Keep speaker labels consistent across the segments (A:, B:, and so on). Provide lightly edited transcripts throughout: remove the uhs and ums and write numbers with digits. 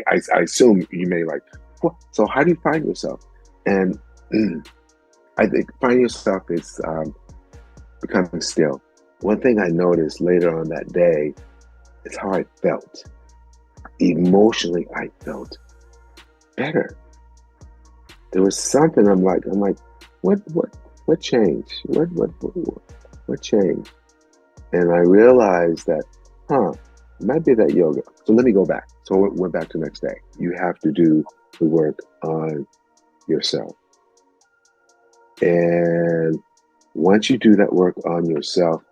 A: I assume you may like, what? So how do you find yourself? And I think find yourself is becoming still. One thing I noticed later on that day is how I felt. Emotionally, I felt better. There was something I'm like, what changed? What changed? And I realized that, it might be that yoga. So let me go back. So it went back to the next day. You have to do the work on yourself. And once you do that work on yourself,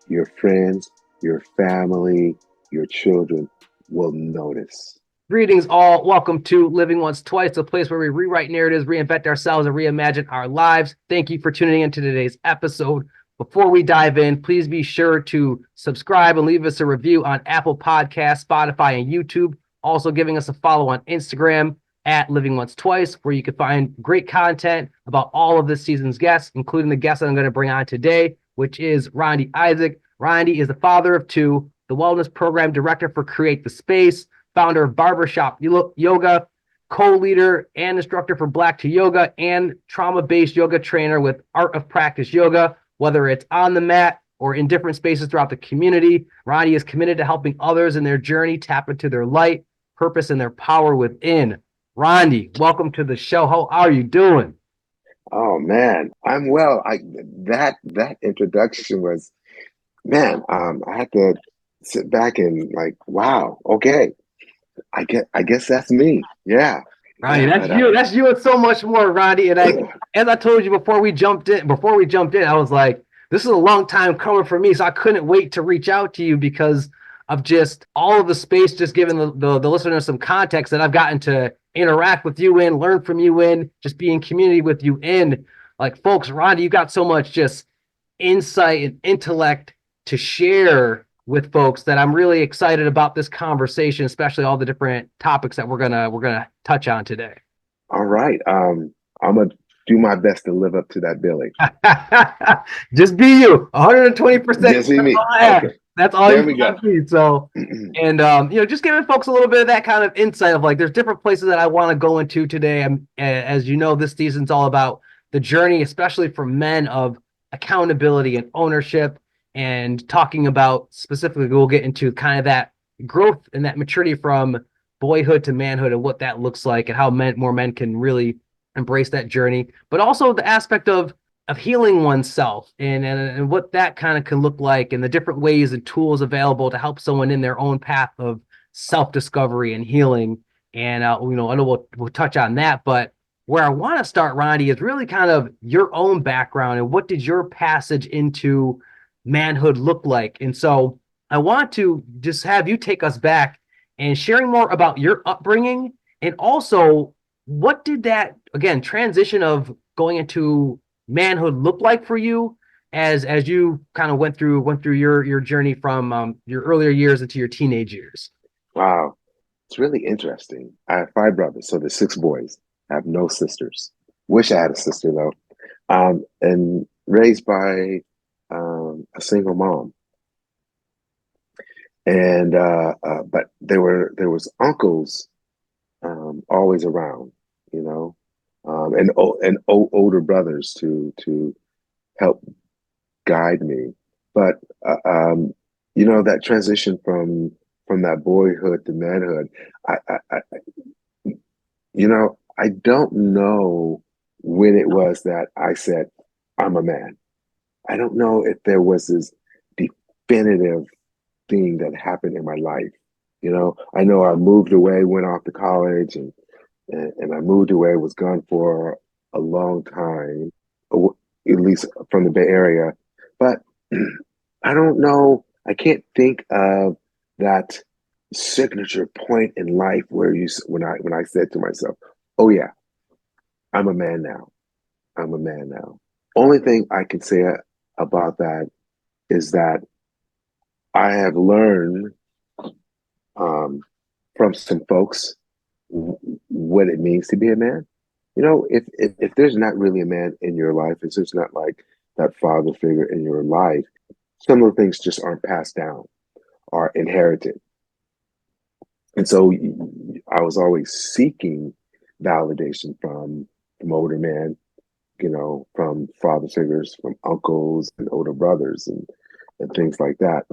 A: your friends, your family, your children will notice.
B: Greetings, all. Welcome to Living Once Twice, a place where we rewrite narratives, reinvent ourselves, and reimagine our lives. Thank you for tuning into today's episode. Before we dive in, please be sure to subscribe and leave us a review on Apple Podcasts, Spotify, and YouTube. Also, giving us a follow on Instagram at Living Once Twice, where you can find great content about all of this season's guests, including the guest that I'm going to bring on today, which is Rondy Isaac. Rondy is the father of two, the wellness program director for Create the Space, founder of Barbershop Yoga, co-leader and instructor for Black to Yoga, and trauma-based yoga trainer with Art of Practice Yoga. Whether it's on the mat or in different spaces throughout the community, Rondy is committed to helping others in their journey tap into their light, purpose, and their power within. Rondy, welcome to the show. How are you doing?
A: Oh man, I'm well. That introduction was, man. I had to sit back and like, wow, okay. I guess that's me. Yeah,
B: Rondy,
A: yeah.
B: that's
A: But
B: you. That's you and so much more, Rondy. And as I told you before we jumped in, I was like, this is a long time coming for me, so I couldn't wait to reach out to you because of just all of the space, just giving the listeners some context that I've gotten to interact with you in, learn from you in, just be in community with you in. Like, folks, Rondy, you got so much just insight and intellect to share with folks that I'm really excited about this conversation, especially all the different topics that we're gonna touch on today.
A: all right. I'm gonna do my best to live up to that billing.
B: Just be you, 120%.
A: Just be
B: That's
A: me.
B: all I
A: Okay,
B: ask. That's all
A: there
B: you
A: we go.
B: got to be. So, and just giving folks a little bit of that kind of insight of like, there's different places that I want to go into today. As you know, this season's all about the journey, especially for men, of accountability and ownership, and talking about specifically, we'll get into kind of that growth and that maturity from boyhood to manhood and what that looks like, and how more men can really embrace that journey, but also the aspect of healing oneself and what that kind of can look like, and the different ways and tools available to help someone in their own path of self-discovery and healing. And I know we'll touch on that, but where I want to start, Rondy, is really kind of your own background and what did your passage into manhood look like. And so I want to just have you take us back and sharing more about your upbringing, and also what did that, again, transition of going into manhood look like for you as you kind of went through your journey from your earlier years into your teenage years.
A: Wow, it's really interesting. I have five brothers, so there's six boys. I have no sisters. Wish I had a sister though. And raised by a single mom. And but there was uncles always around, you know, and older brothers to help guide me. But that transition from that boyhood to manhood, I I don't know when it was that I said I'm a man. I don't know if there was this definitive thing that happened in my life. I know I moved away, went off to college, and I moved away, was gone for a long time, at least from the Bay Area. But I don't know. I can't think of that signature point in life where when I said to myself, "Oh yeah, I'm a man now. I'm a man now." Only thing I can say about that is that I have learned um, from some folks what it means to be a man. If there's not really a man in your life, if there's not like that father figure in your life, some of the things just aren't passed down, are inherited. And so I was always seeking validation from older men, from father figures, from uncles and older brothers and things like that.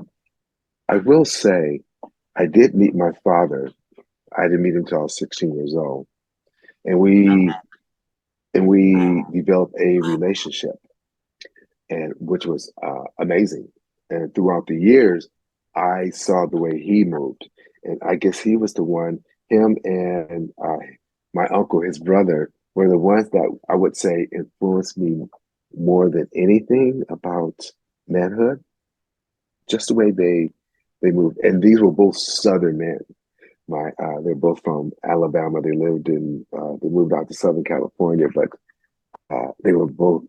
A: I will say I did meet my father. I didn't meet him until I was 16 years old. And we developed a relationship and which was amazing. And throughout the years, I saw the way he moved, and I guess he was the one. Him and my uncle, his brother, were the ones that I would say influenced me more than anything about manhood. Just the way they moved, and these were both Southern men. They're both from Alabama. They moved out to Southern California, but they were both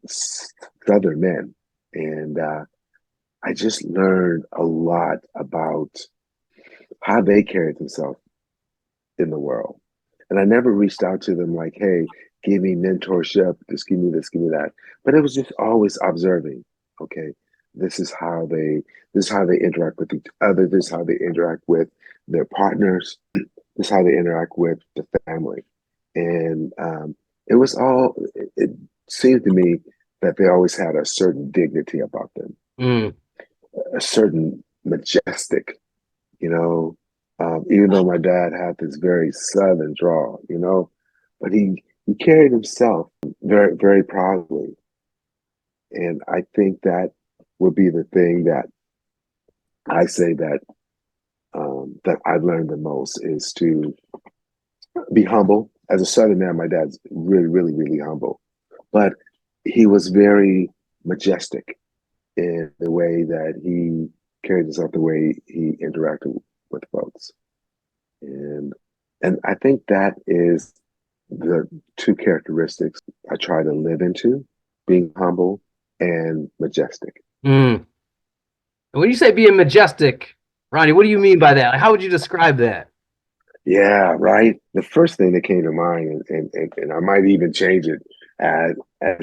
A: Southern men, and I just learned a lot about how they carried themselves in the world. And I never reached out to them like, hey, give me mentorship, just give me this, give me that. But it was just always observing, okay, this is how they this is how they interact with each other, this is how they interact with their partners, this is how they interact with the family. And it was all it seemed to me that they always had a certain dignity about them,
B: Mm.
A: a certain majestic, you know. Even though my dad had this very southern drawl, but he carried himself very very proudly, and I think that would be the thing that I say that I've learned the most is to be humble. As a southern man, my dad's really really really humble, but he was very majestic in the way that he carried himself, the way he interacted with folks. And and I think that is the two characteristics I try to live into, being humble and majestic.
B: Mm. And when you say being majestic, Ronnie, what do you mean by that? Like, how would you describe that?
A: Yeah, right. The first thing that came to mind, and I might even change it as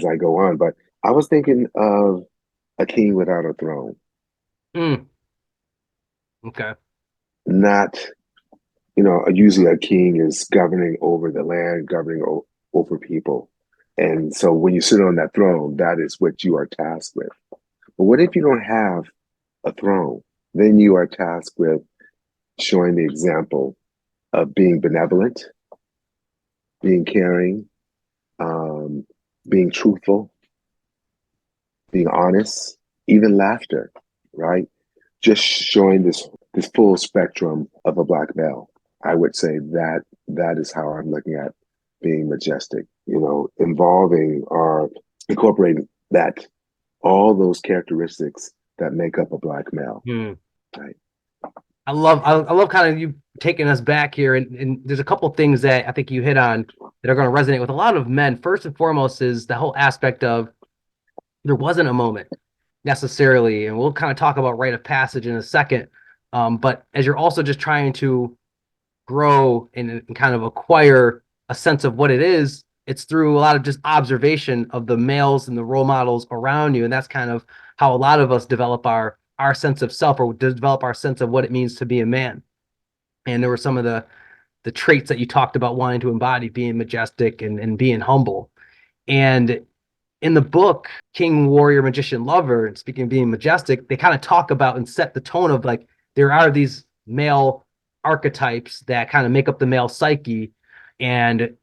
A: I go on, but I was thinking of a king without a throne,
B: Mm. Okay.
A: not usually a king is governing over the land, governing over people. And so when you sit on that throne, that is what you are tasked with. But what if you don't have a throne? Then you are tasked with showing the example of being benevolent, being caring, um, being truthful, being honest, even laughter, right? Just showing this full spectrum of a black male. I would say that is how I'm looking at being majestic, involving or incorporating that all those characteristics that make up a black male.
B: Mm.
A: Right.
B: I love kind of you taking us back here, and there's a couple things that I think you hit on that are going to resonate with a lot of men. First and foremost is the whole aspect of there wasn't a moment necessarily, and we'll kind of talk about rite of passage in a second. But as you're also just trying to grow and kind of acquire a sense of what it is, it's through a lot of just observation of the males and the role models around you, and that's kind of how a lot of us develop our sense of self, or develop our sense of what it means to be a man. And there were some of the traits that you talked about wanting to embody, being majestic and being humble. And in the book King, Warrior, Magician, Lover, and speaking of being majestic, they kind of talk about and set the tone of like there are these male archetypes that kind of make up the male psyche, and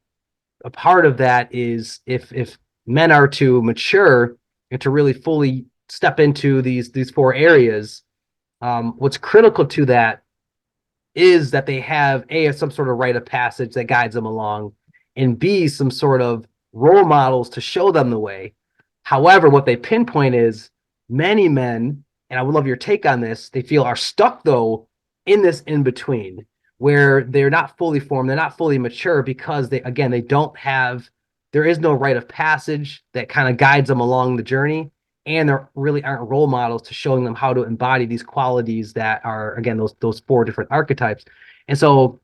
B: a part of that is if men are to mature and to really fully step into these four areas, what's critical to that is that they have some sort of rite of passage that guides them along, and B, some sort of role models to show them the way. However, what they pinpoint is many men, and I would love your take on this, they feel are stuck though in this in between where they're not fully formed, they're not fully mature because they don't have, there is no rite of passage that kind of guides them along the journey, and there really aren't role models to showing them how to embody these qualities that are, again, those four different archetypes. And so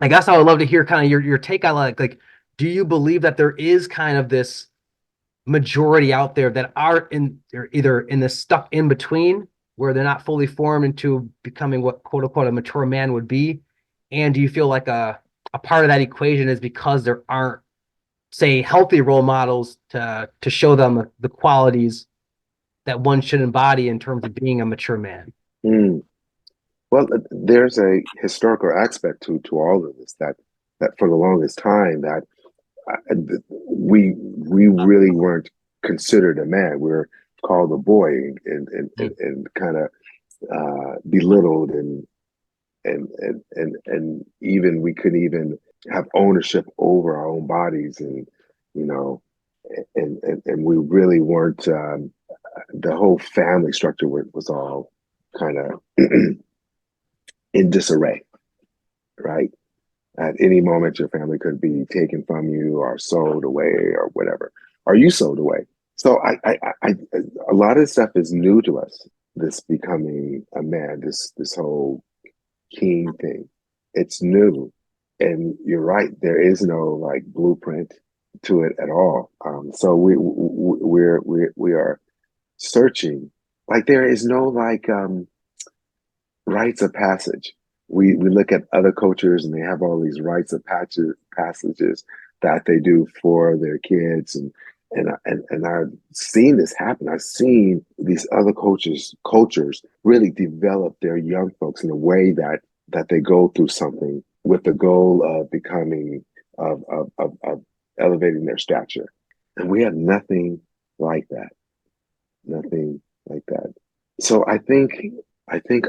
B: I guess I would love to hear kind of your take on like do you believe that there is kind of this majority out there that are they're either in this stuck in between where they're not fully formed into becoming what quote unquote a mature man would be, And do you feel like a part of that equation is because there aren't, say, healthy role models to show them the qualities that one should embody in terms of being a mature man?
A: Mm. Well, there's a historical aspect to all of this that for the longest time that we really weren't considered a man. We were called a boy and kind of belittled and even we couldn't even have ownership over our own bodies and you know and we really weren't the whole family structure was all kind of in disarray, right? At any moment, your family could be taken from you or sold away or whatever. Are you sold away? So a lot of stuff is new to us. This becoming a man, this whole king thing, it's new, and you're right. There is no like blueprint to it at all. So we are searching. Like there is no like rites of passage. We look at other cultures and they have all these rites of passages that they do for their kids and I've seen this happen. I've seen these other cultures really develop their young folks in a way that they go through something with the goal of becoming of elevating their stature. And we have nothing like that. Nothing like that. So I think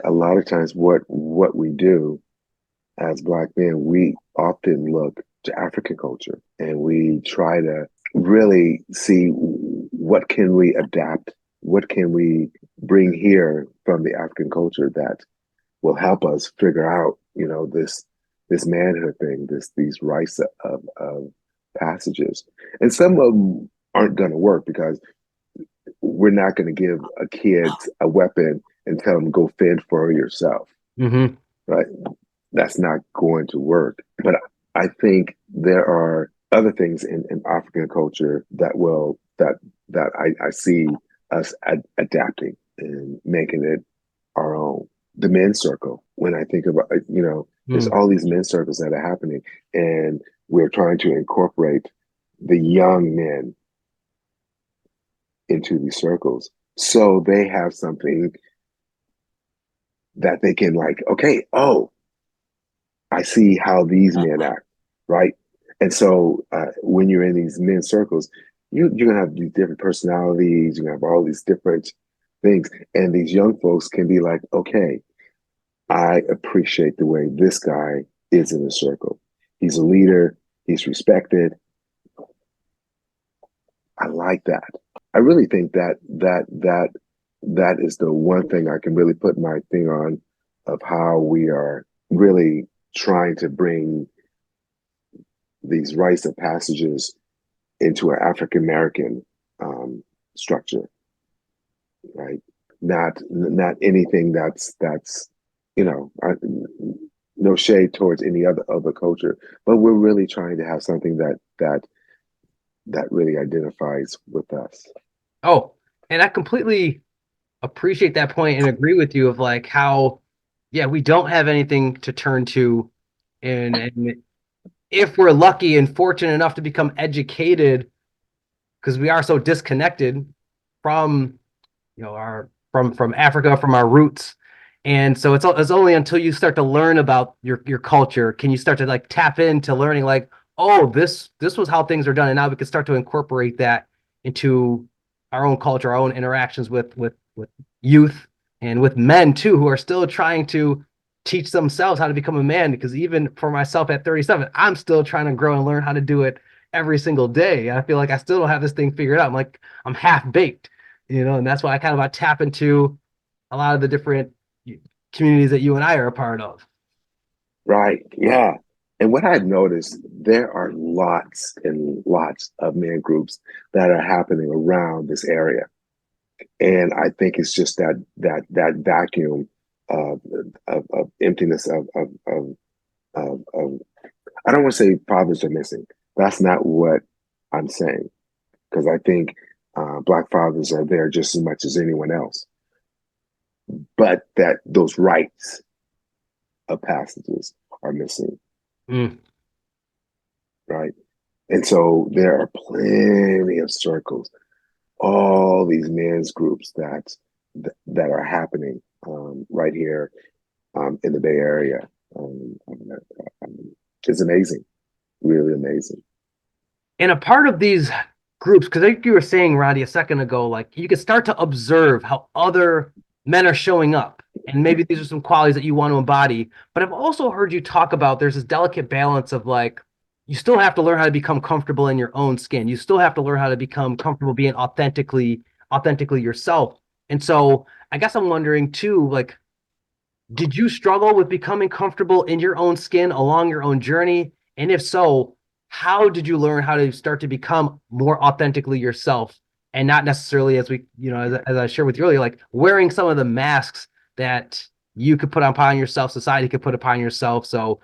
A: a lot of times what we do as Black men, we often look to African culture and we try to really see what can we adapt, what can we bring here from the African culture that will help us figure out, this manhood thing, these rites of passages. And some of them aren't going to work because we're not going to give a kid a weapon and tell them go fend for yourself,
B: Mm-hmm.
A: right? That's not going to work. But I think there are other things in African culture that I see us adapting and making it our own. The men's circle. When I think about, there's
B: Mm.
A: all these men's circles that are happening, and we're trying to incorporate the young men into these circles so they have something that they can like, okay, oh, I see how these men act, right? And so when you're in these men's circles, you're gonna have these different personalities, you're gonna have all these different things. And these young folks can be like, okay, I appreciate the way this guy is in the circle. He's a leader, he's respected. I like that. I really think that is the one thing I can really put my thing on of how we are really trying to bring these rites of passages into an African American structure, right? Not anything that's no shade towards any other culture, but we're really trying to have something that really identifies with us.
B: Oh, and I completely appreciate that point and agree with you of like how, yeah, we don't have anything to turn to, and if we're lucky and fortunate enough to become educated, because we are so disconnected from, our from Africa, from our roots. And so it's only until you start to learn about your culture can you start to like tap into learning like, oh, this was how things are done, and now we can start to incorporate that into our own culture, our own interactions with youth and with men too, who are still trying to teach themselves how to become a man. Because even for myself at 37, I'm still trying to grow and learn how to do it every single day. I feel like I still don't have this thing figured out. I'm like I'm half baked, and that's why I kind of tap into a lot of the different communities that you and I are a part of.
A: Right. Yeah. And what I've noticed, there are lots and lots of men groups that are happening around this area. And I think it's just that vacuum of emptiness of I don't want to say fathers are missing. That's not what I'm saying. Because I think Black fathers are there just as much as anyone else. But that those rites of passages are missing,
B: Mm.
A: right? And so there are plenty of circles, all these men's groups that are happening right here in the Bay Area. It's amazing, really amazing.
B: And a part of these groups, because like you were saying, Rondy, a second ago, like you can start to observe how other men are showing up. And maybe these are some qualities that you want to embody. But I've also heard you talk about there's this delicate balance of like, you still have to learn how to become comfortable in your own skin. You still have to learn how to become comfortable being authentically yourself. And so I guess I'm wondering too, like, did you struggle with becoming comfortable in your own skin along your own journey? And if so, how did you learn how to start to become more authentically yourself and not necessarily as we, as I shared with you earlier, like wearing some of the masks that you could put upon yourself, society could put upon yourself. So,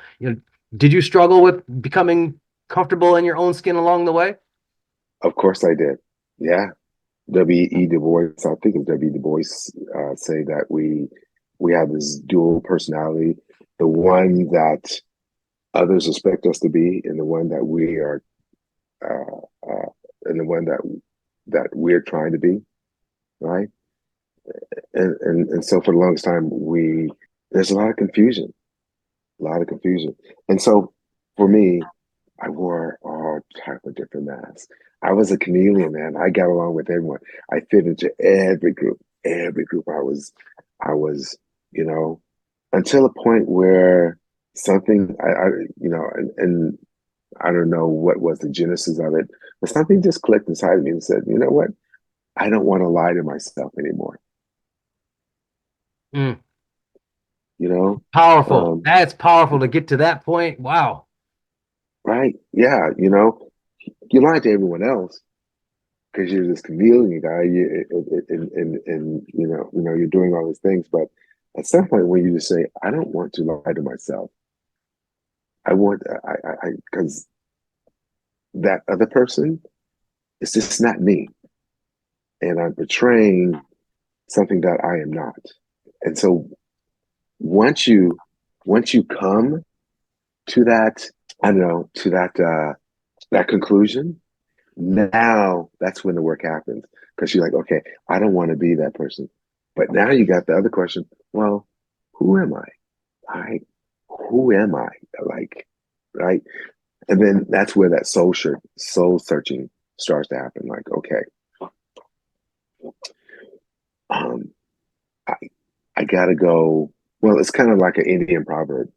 B: did you struggle with becoming comfortable in your own skin along the way?
A: Of course I did. Yeah. W.E. Du Bois, I think it's W. Du Bois, say that we have this dual personality, the one that others expect us to be, and the one that we are, and the one that we're trying to be, right? And so for the longest time, there's a lot of confusion, a lot of confusion, and so for me, I wore all type of different masks. I was a chameleon, man. I got along with everyone. I fit into every group. Every group I was, you know, until a point where something and I don't know what was the genesis of it, but something just clicked inside of me and said, you know what? I don't want to lie to myself anymore.
B: Mm,
A: You know,
B: powerful.
A: um,
B: That's powerful to get to that point. Wow.
A: right? Yeah, you lie to everyone else because you're this chameleon guy, and you're doing all these things. But at some point, when you just say, "I don't want to lie to myself," I want, because that other person is just not me, and I'm portraying something that I am not. And so once you once you come to that, I don't know, to that conclusion, now that's when the work happens because you're like, okay, I don't want to be that person. But now you got the other question. Well, who am I? I, who am I? Like, right? And then that's where that soul searching starts to happen. Like, okay, um, I, I gotta go. Well, it's kind of like an Indian proverb,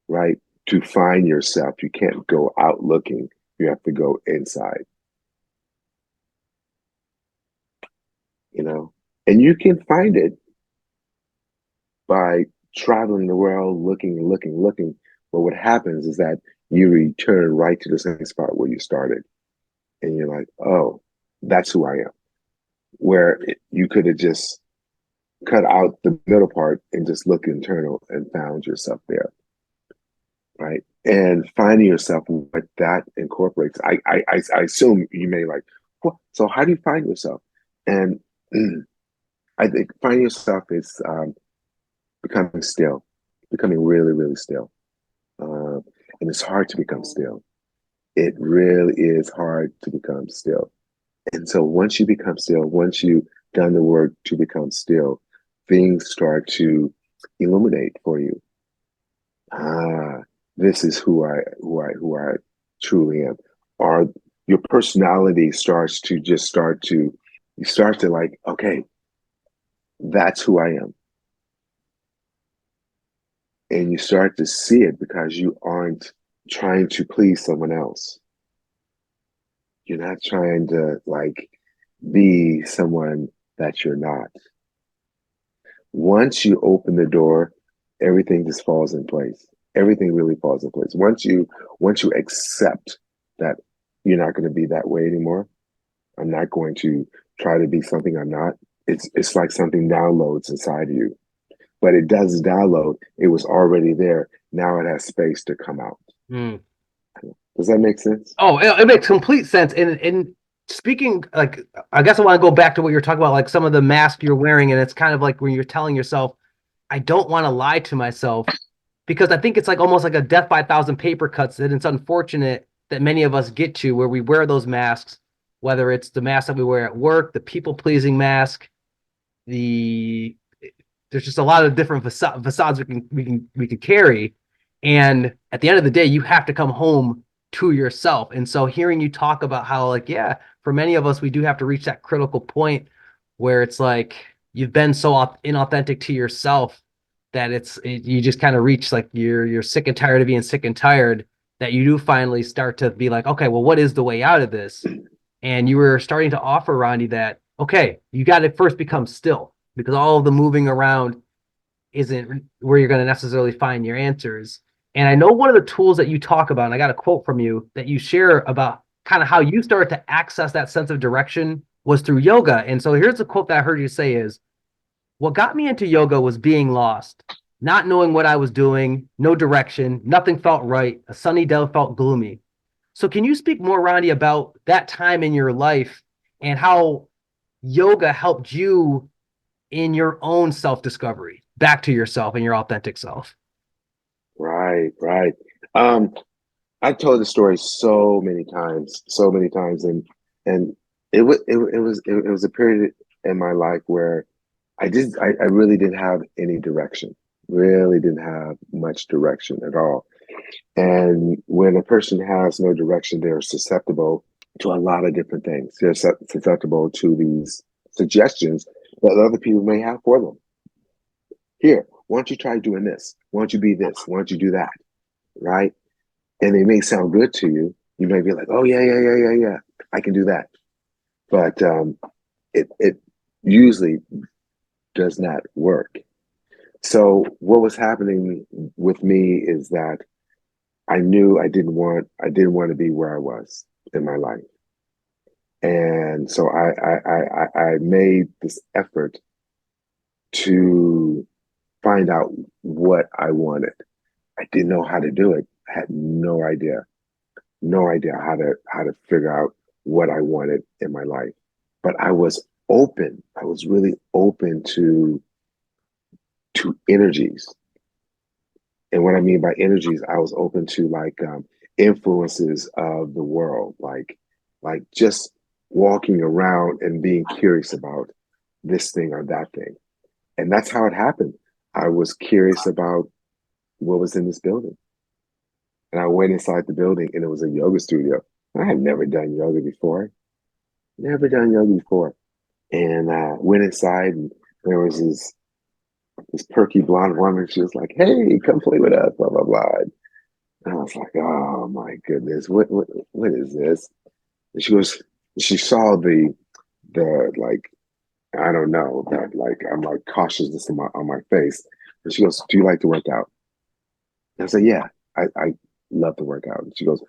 A: right? To find yourself, you can't go out looking. You have to go inside, you know, and you can find it by traveling the world, looking and looking, looking. But what happens is that you return right to the same spot where you started. And you're like, oh, that's who I am. You could have just cut out the middle part and just looked internal and found yourself there. Right. And finding yourself, what that incorporates. I assume you may like, what? So how do you find yourself? And I think finding yourself is becoming still, becoming really, really still. And it's hard to become still. It really is hard to become still. And so once you become still, once you've done the work to become still, things start to illuminate for you. Ah, this is who I truly am. Or your personality you start to like, okay, that's who I am. And you start to see it because you aren't trying to please someone else. You're not trying to like be someone that you're not. Once you open the door, everything just falls in place. Everything really falls in place. Once you accept that you're not going to be that way anymore, I'm not going to try to be something I'm not. It's like something downloads inside of you. But it doesn't download. It was already there. Now it has space to come out.
B: Mm.
A: Does that make sense?
B: Oh, it makes complete sense. And speaking, like, I guess I want to go back to what you're talking about, like some of the mask you're wearing, and it's kind of like when you're telling yourself, I don't want to lie to myself. because I think it's like almost like a death by a thousand paper cuts, and it's unfortunate that many of us get to where we wear those masks, whether it's the mask that we wear at work, the people pleasing mask, the there's just a lot of different facades we can carry, and at the end of the day, you have to come home to yourself. And so, hearing you talk about how, like, yeah, for many of us, we do have to reach that critical point where it's like you've been so inauthentic to yourself that you just kind of reach like you're sick and tired of being sick and tired, that you do finally start to be like, okay, well, what is the way out of this? And you were starting to offer, Rondy, that okay, you got to first become still, because all of the moving around isn't where you're going to necessarily find your answers. And I know one of the tools that you talk about, and I got a quote from you that you share about kind of how you started to access that sense of direction was through yoga. And so here's a quote that I heard you say is, what got me into yoga was being lost, not knowing what I was doing, no direction, nothing felt right, a sunny day felt gloomy. So can you speak more, Rondy, about that time in your life and how yoga helped you in your own self-discovery, back to yourself and your authentic self?
A: Right, right. Um, I've told the story so many times, and it was a period in my life where I really didn't have any direction, really didn't have much direction at all. And when a person has no direction, they're susceptible to a lot of different things. They're susceptible to these suggestions that other people may have for them. Here, why don't you try doing this? Why don't you be this? Why don't you do that? Right? And it may sound good to you. You may be like, oh yeah, I can do that. But it usually does not work. So what was happening with me is that I knew I didn't want to be where I was in my life. And so I made this effort to find out what I wanted. I didn't know how to do it. I had no idea how to figure out what I wanted in my life. But I was open. I was really open to energies. And what I mean by energies, I was open to like influences of the world, like just walking around and being curious about this thing or that thing. And that's how it happened. I was curious about what was in this building. And I went inside the building and it was a yoga studio. I had never done yoga before. Never done yoga before. And went inside and there was this perky blonde woman. She was like, "Hey, come play with us," blah blah blah. And I was like, "Oh my goodness, what is this?" And she saw the like, I don't know, that like I'm like cautiousness on my face. And she goes, "Do you like to work out?" And I said, "Yeah, I love to work out." And she goes,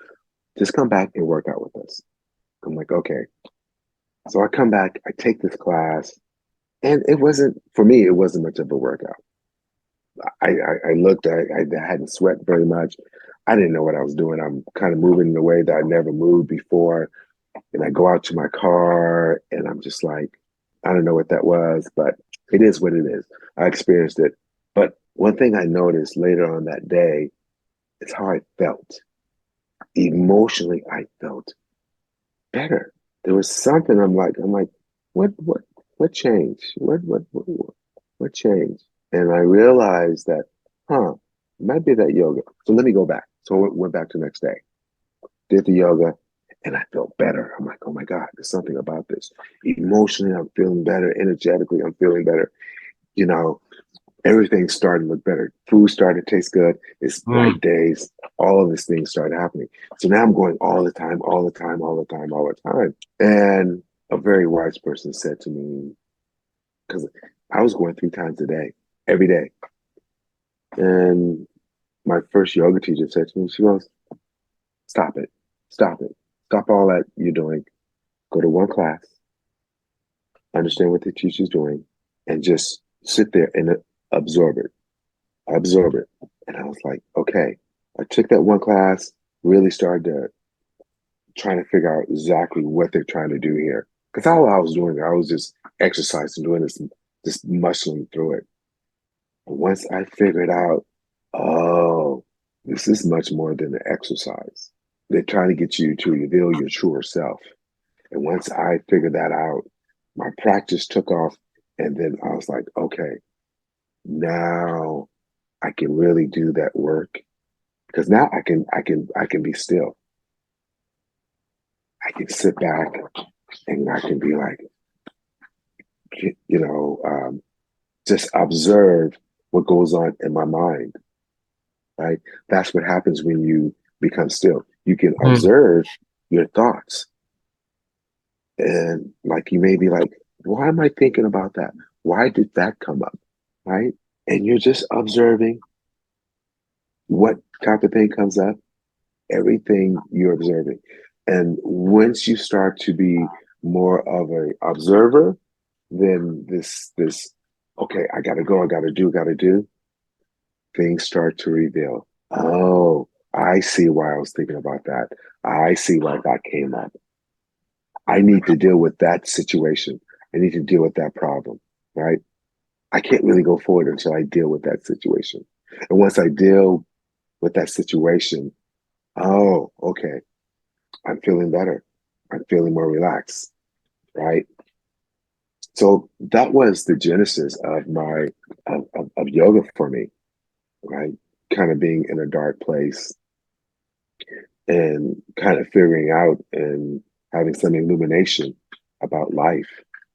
A: "Just come back and work out with us." I'm like, "Okay." So I come back, I take this class, and it wasn't for me. It wasn't much of a workout. I looked, I hadn't sweat very much. I didn't know what I was doing. I'm kind of moving in a way that I never moved before. And I go out to my car and I'm just like, I don't know what that was, but it is what it is. I experienced it. But one thing I noticed later on that day is how I felt. Emotionally, I felt better. There was something I'm like, what changed? What changed? And I realized that, it might be that yoga. So let me go back. So I went back to the next day, did the yoga, and I felt better. I'm like, oh my God, there's something about this. Emotionally, I'm feeling better. Energetically, I'm feeling better. You know, everything started to look better. Food started to taste good. It's
B: Mm.
A: bright days. All of these things started happening. So now I'm going all the time, all the time, all the time, all the time. And a very wise person said to me, because I was going 3 times a day, every day. And my first yoga teacher said to me, she goes, stop it, stop it, stop all that you're doing. Go to one class, understand what the teacher's doing, and just sit there and absorb it, absorb it. And I was like, okay. I took that one class, really started to trying to figure out exactly what they're trying to do here. Because all I was doing, I was just exercising, doing this, just muscling through it. But once I figured out, oh, this is much more than an exercise. They're trying to get you to reveal your truer self. And once I figured that out, my practice took off. And then I was like, okay, now I can really do that work because now I can be still. I can sit back and I can be like, you know, just observe what goes on in my mind, right? That's what happens when you become still. You can
B: Mm.
A: observe your thoughts. And like you may be like, why am I thinking about that? Why did that come up? Right? And you're just observing what type of thing comes up, everything you're observing. And once you start to be more of a observer, then this, okay, gotta do, things start to reveal. Oh, I see why I was thinking about that. I see why that came up. I need to deal with that situation. I need to deal with that problem, right? I can't really go forward until I deal with that situation. And once I deal with that situation, oh, okay, I'm feeling better. I'm feeling more relaxed, right? So that was the genesis of my of yoga for me, right? Kind of being in a dark place and kind of figuring out and having some illumination about life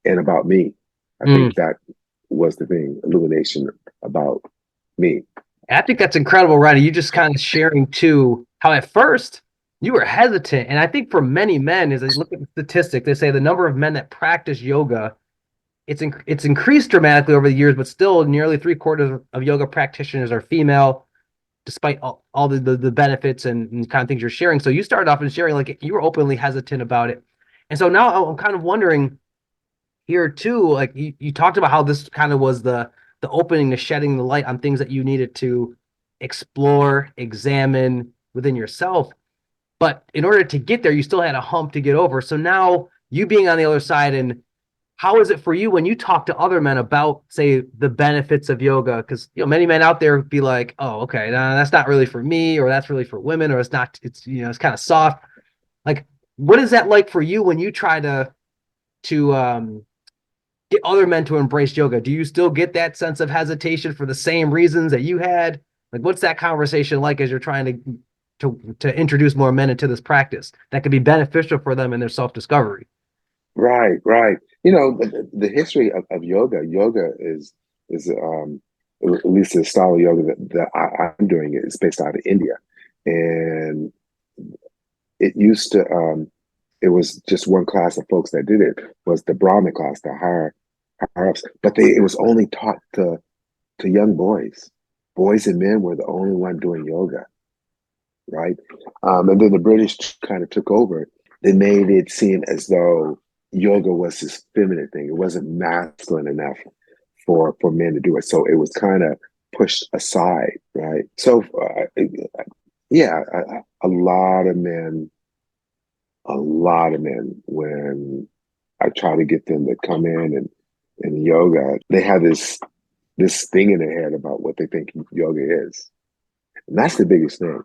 A: and about me. I
B: Mm.
A: think that was the thing, illumination about me.
B: I think that's incredible, Ronnie. You just kind of sharing too how at first you were hesitant. And I think for many men, as I look at the statistic, they say the number of men that practice yoga, it's increased dramatically over the years, but still nearly three-quarters of yoga practitioners are female, despite all the benefits and kind of things you're sharing. So you started off in sharing like you were openly hesitant about it. And so now I'm kind of wondering here too, like you talked about how this kind of was the opening to shedding the light on things that you needed to explore, examine within yourself. But in order to get there, you still had a hump to get over. So now you being on the other side, and how is it for you when you talk to other men about, say, the benefits of yoga? Because many men out there be like, "Oh, okay, no, that's not really for me, or that's really for women, or it's not. It's it's kind of soft." Like, what is that like for you when you try to get other men to embrace yoga? Do you still get that sense of hesitation for the same reasons that you had? Like, what's that conversation like as you're trying to introduce more men into this practice that could be beneficial for them in their self discovery?
A: Right, right. You know, the history of yoga, yoga is at least the style of yoga I'm doing it is based out of India. And it used to it was just one class of folks that did it was the Brahmin class, the higher ups, but it was only taught to young boys. Boys and men were the only one doing yoga, right? And then the British kind of took over. They made it seem as though yoga was this feminine thing. It wasn't masculine enough for men to do it. So it was kind of pushed aside, right? So yeah, a lot of men, when I try to get them to come in and yoga, they have this thing in their head about what they think yoga is. And that's the biggest thing.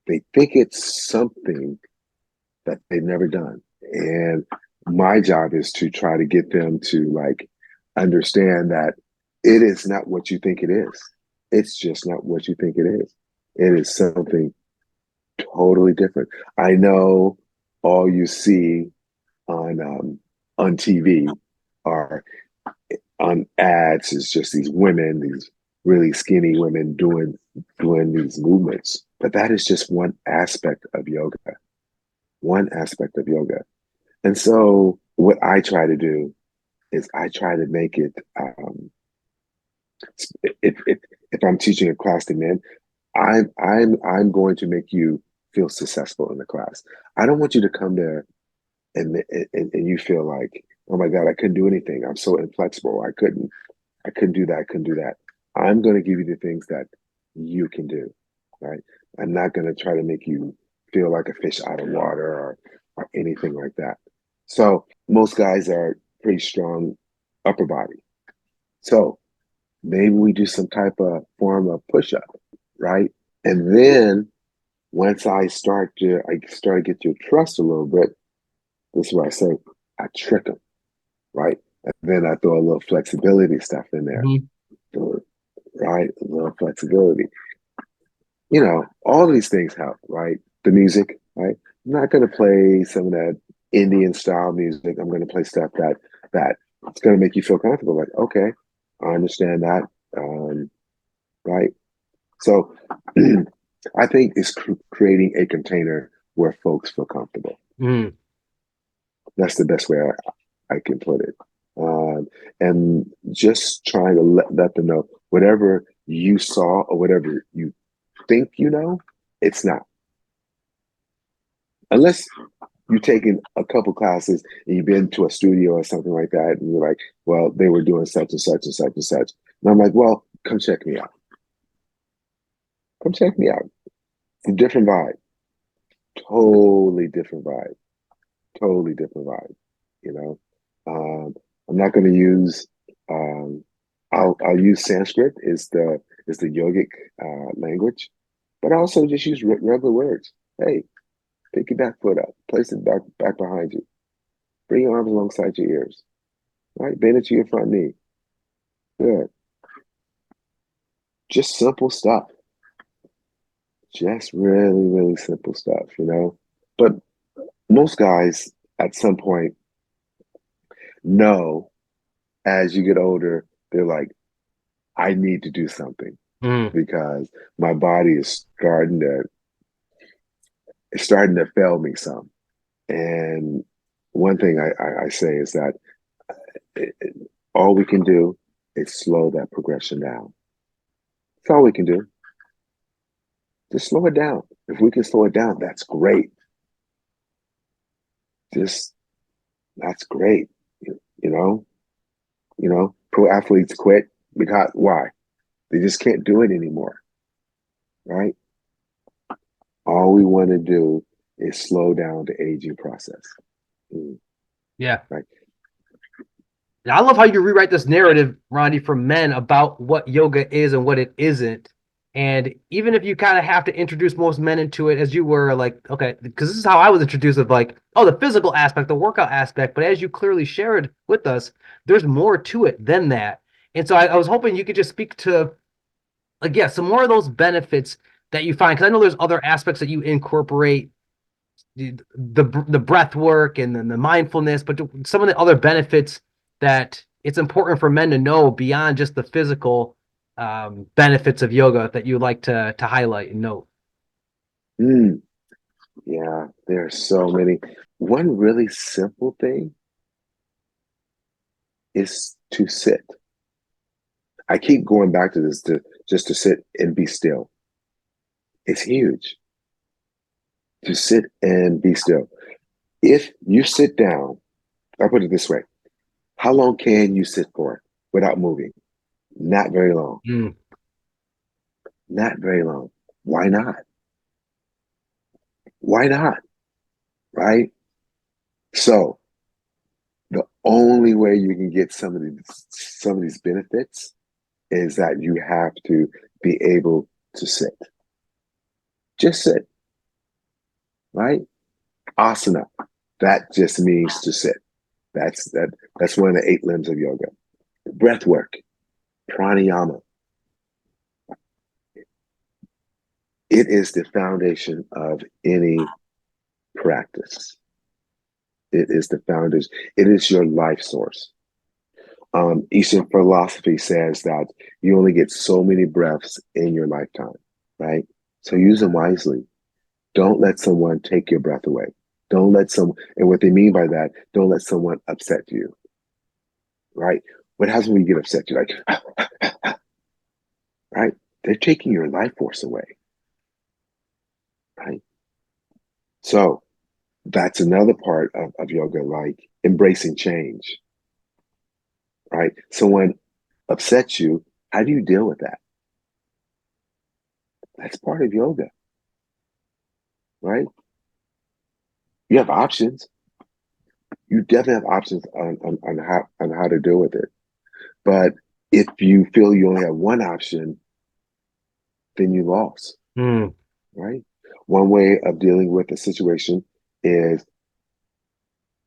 A: They think it's something that they've never done. And my job is to try to get them to like understand that it is not what you think it is. It's just not what you think it is. It is something totally different. I know all you see on on TV or on ads is just these women, these really skinny women doing these movements. But that is just one aspect of yoga. One aspect of yoga. And so what I try to do is I try to make it if I'm teaching a class to men, I'm going to make you feel successful in the class. I don't want you to come there and you feel like, oh my God, I couldn't do anything. I'm so inflexible. I couldn't do that. I couldn't do that. I'm going to give you the things that you can do, right? I'm not going to try to make you feel like a fish out of water or anything like that. So most guys are pretty strong upper body. So maybe we do some type of form of push up. right? And then once I start to get your trust a little bit, this is what I say, I trick them, right? And then I throw a little flexibility stuff in there,
B: Mhm.
A: right? A little flexibility. All these things help, right? The music, right? I'm not going to play some of that Indian style music. I'm going to play stuff that it's going to make you feel comfortable. Like, okay, I understand that, right? So, I think it's creating a container where folks feel comfortable.
B: Mhm.
A: That's the best way I can put it. And just trying to let them know whatever you saw or whatever you think it's not. Unless you've taken a couple classes and you've been to a studio or something like that, and you're like, well, they were doing such and such and such and such. And I'm like, well, come check me out. Come check me out. It's a different vibe. Totally different vibe. Totally different vibe. You know, I'm not going to use. Um, I'll use Sanskrit is the yogic language, but I also just use regular words. Hey, pick your back foot up, place it back behind you, bring your arms alongside your ears, right? Bend it to your front knee. Good. Just simple stuff. Just really, really simple stuff. But most guys at some point know as you get older, they're like, I need to do something
B: Mhm.
A: because my body is starting to fail me some. And one thing I say is that all we can do is slow that progression down. That's all we can do. Just slow it down. If we can slow it down, that's great. Just that's great. You know, pro athletes quit because why? They just can't do it anymore, right? All we want to do is slow down the aging process. Mm,
B: Yeah.
A: right.
B: And I love how you rewrite this narrative, Rondy, for men about what yoga is and what it isn't. And even if you kind of have to introduce most men into it as you were like, okay, because this is how I was introduced of like, oh, the physical aspect, the workout aspect. But as you clearly shared with us, there's more to it than that. And so I was hoping you could just speak to, like, yeah, some more of those benefits that you find. Because I know there's other aspects that you incorporate the breath work and then the mindfulness, but some of the other benefits that it's important for men to know beyond just the physical benefits of yoga that you like to highlight and note.
A: Mm, yeah, there are so many. One really simple thing is to sit. I keep going back to this to just to sit and be still. It's huge to sit and be still. If you sit down, I'll put it this way. How long can you sit for without moving? Not very long.
B: Mm.
A: Not very long. Why not? Why not? Right? So the only way you can get some of these benefits is that you have to be able to sit. Just sit, right? Asana. That just means to sit. That's one of the eight limbs of yoga. Breath work, pranayama. It is the foundation of any practice. It is the foundation. It is your life source. Eastern philosophy says that you only get so many breaths in your lifetime, right? So use them wisely. Don't let someone take your breath away. Don't let someone, and what they mean by that, don't let someone upset you, right? What happens when you get upset? You're like, right? They're taking your life force away, right? So that's another part of yoga, like embracing change, right? Someone upsets you. How do you deal with that? That's part of yoga, right? You have options. You definitely have options on how to deal with it. But if you feel you only have one option, then you lost,
B: Mm.
A: right? One way of dealing with a situation is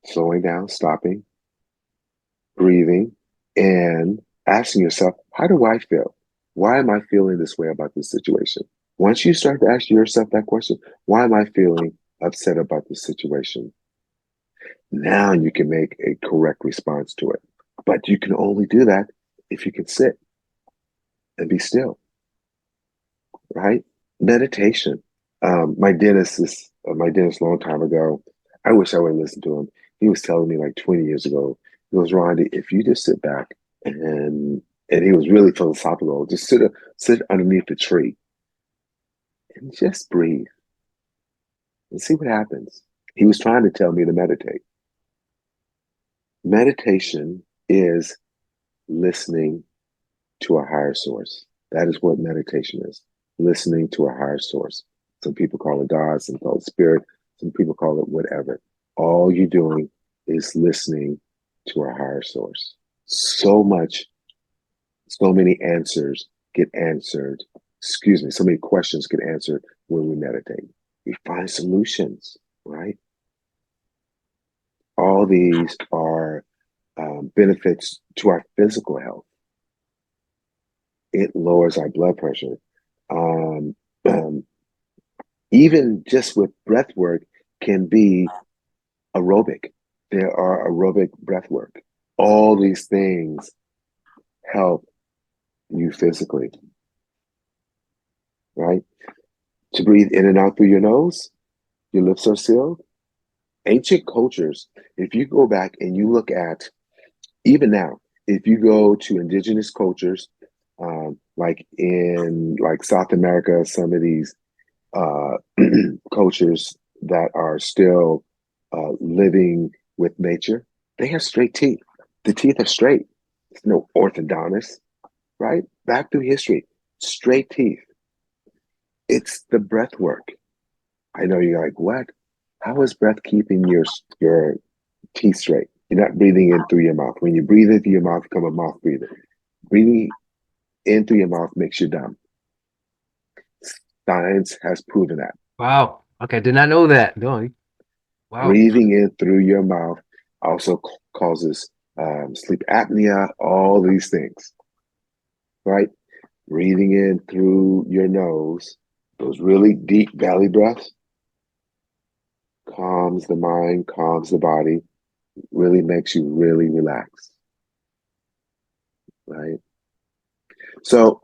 A: slowing down, stopping, breathing, and asking yourself, how do I feel? Why am I feeling this way about this situation? Once you start to ask yourself that question, why am I feeling upset about this situation? Now you can make a correct response to it. But you can only do that if you can sit and be still, right? Meditation. My dentist a long time ago, I wish I would have listened to him. He was telling me like 20 years ago, he goes, Rondy, if you just sit back and he was really philosophical, just sit underneath the tree and just breathe and see what happens. He was trying to tell me to meditate. Meditation is listening to a higher source. That is what meditation is. Listening to a higher source. Some people call it God, some call it spirit, some people call it whatever. All you're doing is listening to a higher source. So much, so many answers get answered. Excuse me, so many questions get answered when we meditate. We find solutions, right? All these are benefits to our physical health. It lowers our blood pressure. Um, um, Even just with breath work can be aerobic. There are aerobic breath work. All these things help you physically, right? To breathe in and out through your nose, your lips are sealed. Ancient cultures, if you go back and you look at, even now, if you go to indigenous cultures, like in like South America, some of these uh, cultures that are still living with nature, they have straight teeth. The teeth are straight. There's no orthodontist, right? Back through history, straight teeth. It's the breath work. I know you're like, what? How is breath keeping your teeth straight? You're not breathing in through your mouth. When you breathe in through your mouth, become a mouth breather. Breathing in through your mouth makes you dumb. Science has proven that.
B: Wow. Okay, did not know that. No. Wow.
A: Breathing in through your mouth also causes sleep apnea, all these things, right? Breathing in through your nose, those really deep belly breaths, calms the mind, calms the body, really makes you really relax, right? So,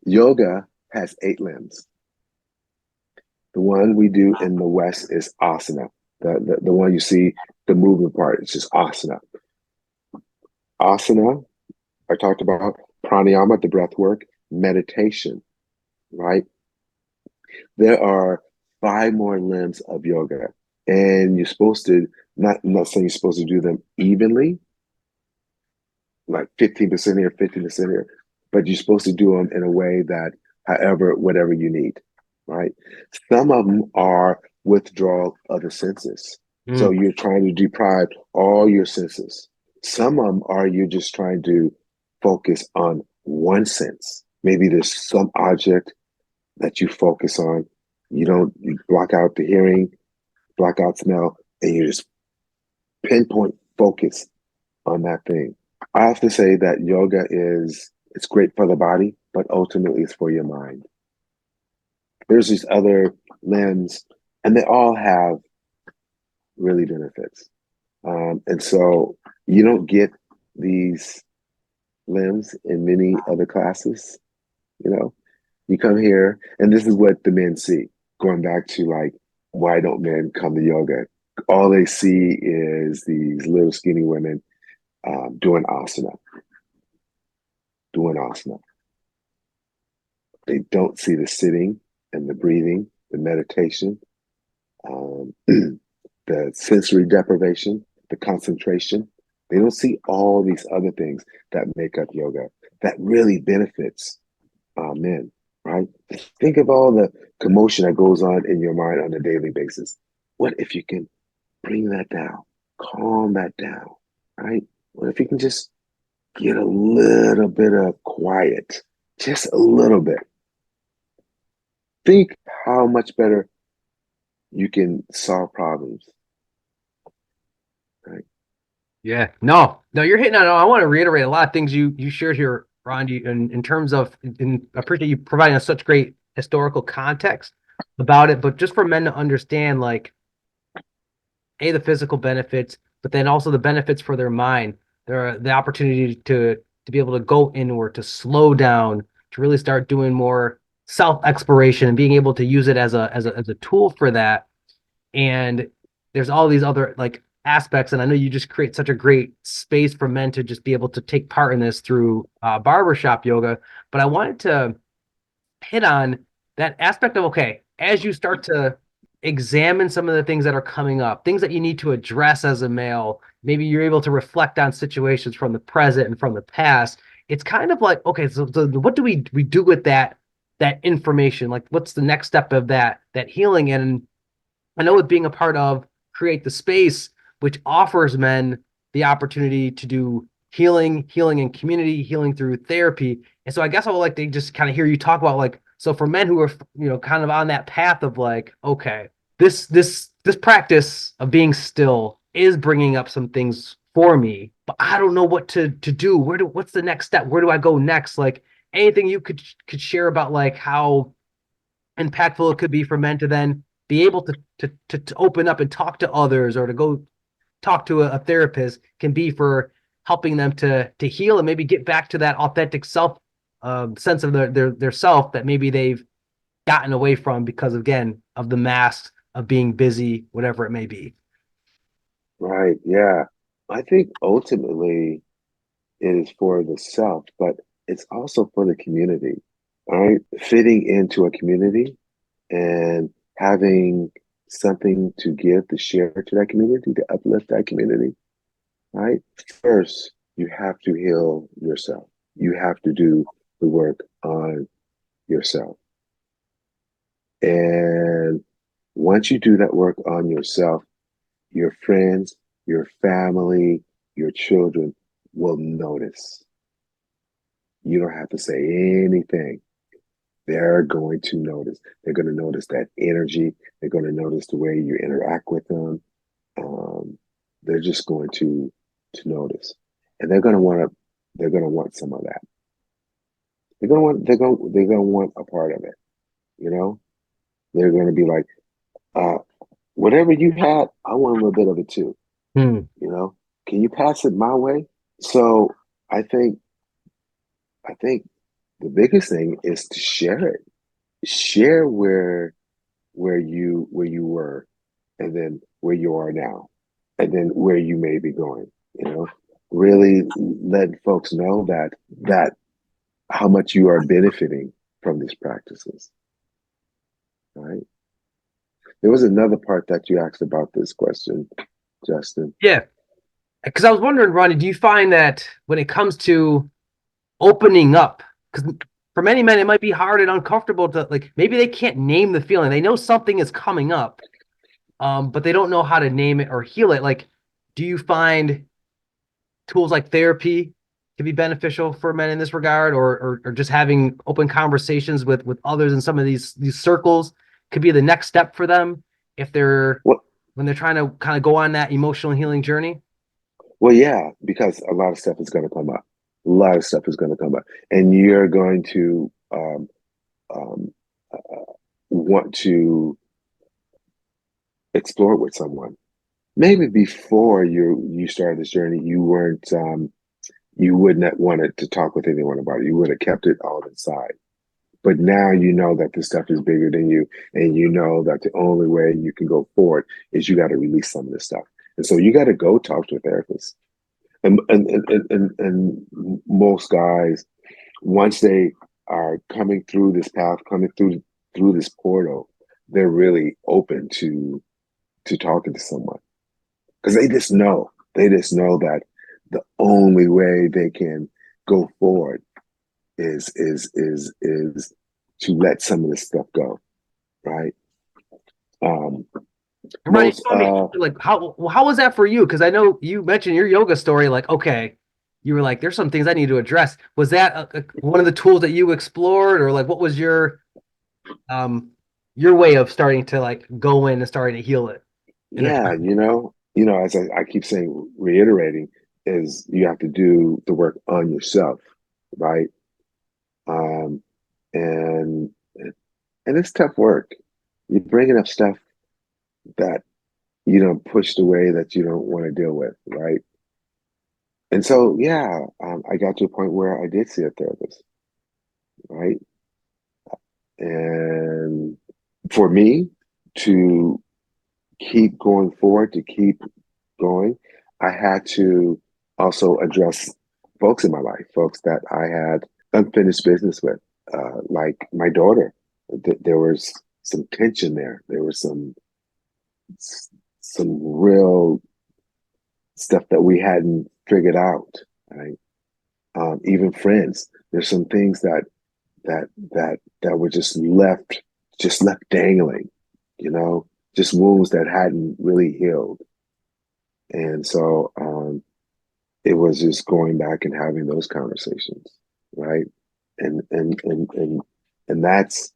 A: yoga has 8 limbs. The one we do in the West is asana. The one you see, the movement part, it's just asana. Asana, I talked about pranayama, the breath work, meditation, right? There are 5 more limbs of yoga, and you're supposed to I'm not saying you're supposed to do them evenly, like 15% here, 15% here, but you're supposed to do them in a way that, however, whatever you need, right? Some of them are withdrawal of the senses. So
B: Mm.
A: you're trying to deprive all your senses. Some of them are you just trying to focus on one sense. Maybe there's some object that you focus on. You block out the hearing, block out smell, and you just pinpoint focus on that thing. I often say that yoga it's great for the body, but ultimately it's for your mind. There's these other limbs, and they all have really benefits. And so you don't get these limbs in many other classes. You know, you come here, and this is what the men see. Going back to like, why don't men come to yoga? All they see is these little skinny women doing asana, doing asana. They don't see the sitting and the breathing, the meditation, the sensory deprivation, the concentration. They don't see all these other things that make up yoga that really benefits men, right? Think of all the commotion that goes on in your mind on a daily basis. What if you can bring that down, calm that down, right? What if you can just get a little bit of quiet, just a little bit, think how much better you can solve problems, right?
B: Yeah, no, you're hitting on. I want to reiterate a lot of things you shared here, Rondy, in terms of. I appreciate you providing us such great historical context about it, but just for men to understand, like, the physical benefits, but then also the benefits for their mind. There are the opportunity to be able to go inward, to slow down, to really start doing more self exploration and being able to use it as a tool for that. And there's all these other like aspects, and I know you just create such a great space for men to just be able to take part in this through barbershop yoga. But I wanted to hit on that aspect of, okay, as you start to examine some of the things that are coming up, things that you need to address as a male, maybe you're able to reflect on situations from the present and from the past. It's kind of like, okay, so what do we do with that information? Like, what's the next step of that healing? And I know with being a part of Create the Space, which offers men the opportunity to do healing in community, healing through therapy. And so I guess I would like to just kind of hear you talk about, like, so for men who are, kind of on that path of like, okay, this practice of being still is bringing up some things for me, but I don't know what to do. What's the next step? Where do I go next? Like, anything you could share about like how impactful it could be for men to then be able to open up and talk to others, or to go talk to a therapist, can be for helping them to heal and maybe get back to that authentic self, sense of their self that maybe they've gotten away from because, again, of the masks of being busy, whatever it may be.
A: Right. Yeah. I think ultimately it is for the self, but it's also for the community, right? Fitting into a community and having something to give, to share to that community, to uplift that community, right? First, you have to heal yourself. You have to do the work on yourself. And once you do that work on yourself, your friends, your family, your children will notice. You don't have to say anything. They're going to notice. They're going to notice that energy. They're going to notice the way you interact with them. Um, they're just going to notice, and they're going to want some of that. They're going to want a part of it. You know, they're going to be like, uh, whatever you had, I want a little bit of it too.
B: Hmm.
A: You know, can you pass it my way? So I think I think the biggest thing is to share it. Share where you were, and then where you are now, and then where you may be going. You know, really let folks know that how much you are benefiting from these practices. Right. There was another part that you asked about this question, Justin.
B: Yeah, because I was wondering, Ronnie, do you find that when it comes to opening up, because for many men it might be hard and uncomfortable to, like, maybe they can't name the feeling, they know something is coming up, but they don't know how to name it or heal it. Like, do you find tools like therapy can be beneficial for men in this regard, or just having open conversations with others in some of these circles could be the next step for them if they're
A: Well,
B: when they're trying to kind of go on that emotional healing journey?
A: well, yeah, because a lot of stuff is going to come up. A lot of stuff is going to come up, and you're going to um, want to explore it with someone. Maybe before you started this journey, you would not wanted to talk with anyone about it. You would have kept it all inside. But now you know that this stuff is bigger than you, and you know that the only way you can go forward is you got to release some of this stuff. And so you got to go talk to a therapist. And most guys, once they are coming through this path, coming through this portal, they're really open to talking to someone, because they just know that the only way they can go forward is to let some of this stuff go, right? Um,
B: Ronnie,
A: most
B: tell me, like, how was that for you? Because I know you mentioned your yoga story. Like, okay, you were like, there's some things I need to address. Was that one of the tools that you explored, or like, what was your um your way of starting to like go in and starting to heal it and
A: Yeah,
B: address it.
A: as I keep saying, reiterating, is you have to do the work on yourself, right? Um, and and it's tough work. You're bringing up stuff that you don't pushed away that you don't want to deal with, right? And so, yeah, I got to a point where I did see a therapist, right? And for me to keep going forward, to keep going, I had to also address folks in my life, folks that I had unfinished business with, like my daughter. There was some tension there. There was some real stuff that we hadn't figured out, right? Even friends. There's some things that were just left dangling, you know, just wounds that hadn't really healed. And so it was just going back and having those conversations, right? And and and and and that's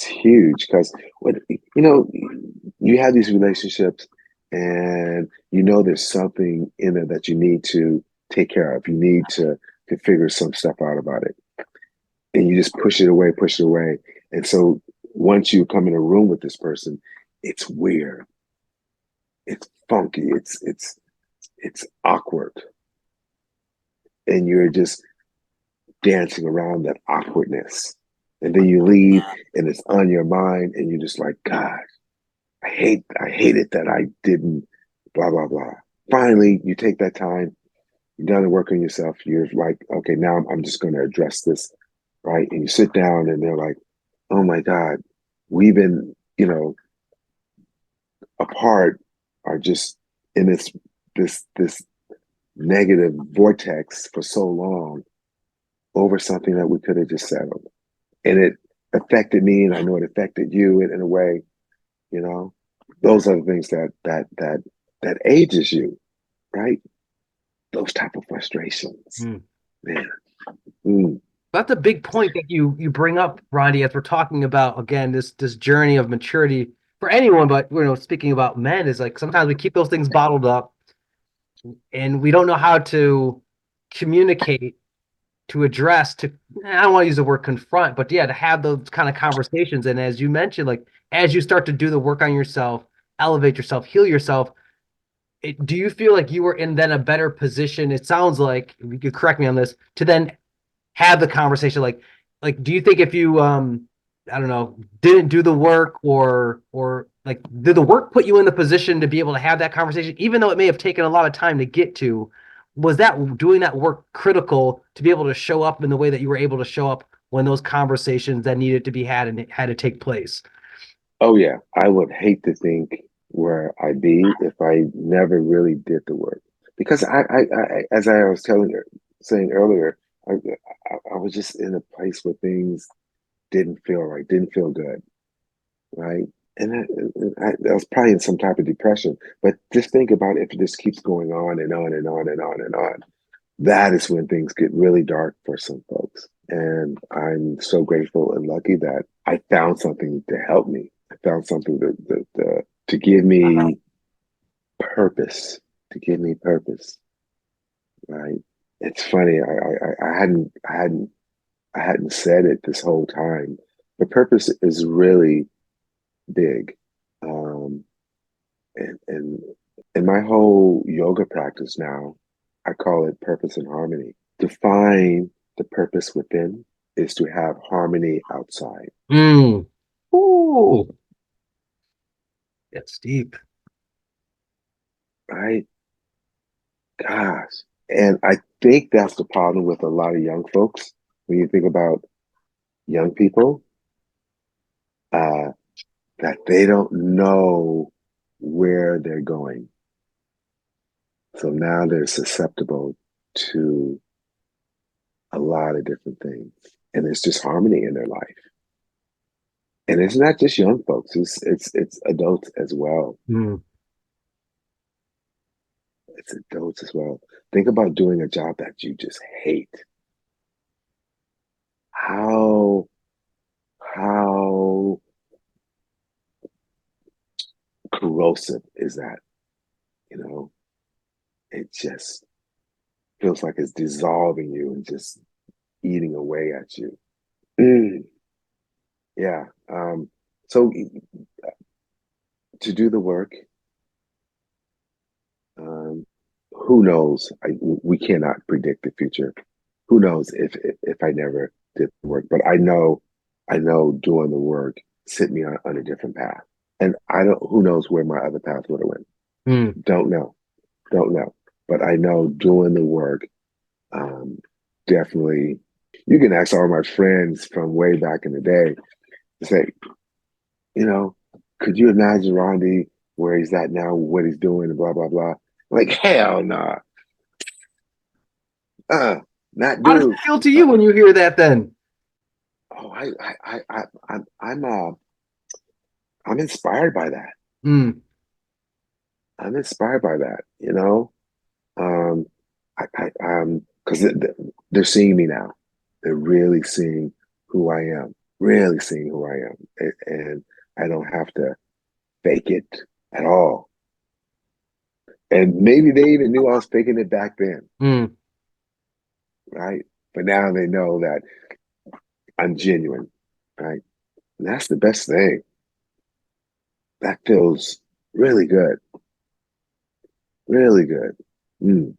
A: huge because what you have these relationships and there's something in it that you need to take care of. You need to figure some stuff out about it. And you just push it away, push it away. And so once you come in a room with this person, it's weird, it's funky, it's awkward, and you're just dancing around that awkwardness. And then you leave and it's on your mind and you're just like, God, I hate it that I didn't blah blah blah. Finally, you take that time, you've done the work on yourself, you're like, okay, now I'm just gonna address this, right? And you sit down and they're like, oh my God, we've been, apart, are just in this negative vortex for so long over something that we could have just settled. And it affected me, and I know it affected you in a way. You know, those are the things that ages you, right? Those type of frustrations,
B: Mm.
A: man. Mm.
B: That's a big point that you bring up, Rondy, as we're talking about again this journey of maturity for anyone, but speaking about men is like sometimes we keep those things bottled up and we don't know how to communicate, to address, to I don't want to use the word confront, but yeah, to have those kind of conversations. And as you mentioned, like as you start to do the work on yourself, elevate yourself, heal yourself, do you feel like you were in then a better position? It sounds like you could correct me on this to then have the conversation. Like do you think if you I don't know, didn't do the work or like did the work put you in the position to be able to have that conversation, even though it may have taken a lot of time to get to? Was that doing that work critical to be able to show up in the way that you were able to show up when those conversations that needed to be had and it had to take place?
A: Oh yeah, I would hate to think where I'd be if I never really did the work. Because as I was saying earlier, I was just in a place where things didn't feel right, didn't feel good, right? And I was probably in some type of depression. But just think about if it just keeps going on and on and on and on and on. That is when things get really dark for some folks. And I'm so grateful and lucky that I found something to help me. I found something to give me purpose, to give me purpose, right? It's funny. I hadn't said it this whole time. The purpose is really big. Um, and in my whole yoga practice now, I call it purpose and harmony. To find the purpose within is to have harmony outside,
B: Mm. Ooh, it's deep.
A: right? Gosh. And I think that's the problem with a lot of young folks. When you think about young people, uh, that they don't know where they're going. So now they're susceptible to a lot of different things. And it's just harmony in their life. And it's not just young folks, it's adults as well.
B: Mm.
A: It's adults as well. Think about doing a job that you just hate. How how corrosive is that? You know, it just feels like it's dissolving you and just eating away at you. Mm, yeah. So to do the work, um, who knows? We cannot predict the future. Who knows if I never did the work? But I know doing the work set me on a different path. And I don't. Who knows where my other path would have went?
B: Mm.
A: Don't know. Don't know. But I know doing the work, um, definitely. You can ask all my friends from way back in the day to say, you know, could you imagine Rondy where he's at now, what he's doing, and blah blah blah. Like hell no, uh, not
B: How does it
A: do.
B: feel to you when you hear that then?
A: Oh, I'm inspired by that.
B: Mm.
A: I'm inspired by that. You know, um, because they're seeing me now. They're really seeing who I am. Really seeing who I am, and I don't have to fake it at all. And maybe they even knew I was faking it back then,
B: Mm.
A: right? But now they know that I'm genuine, right? And that's the best thing. That feels really good, really good. Mm.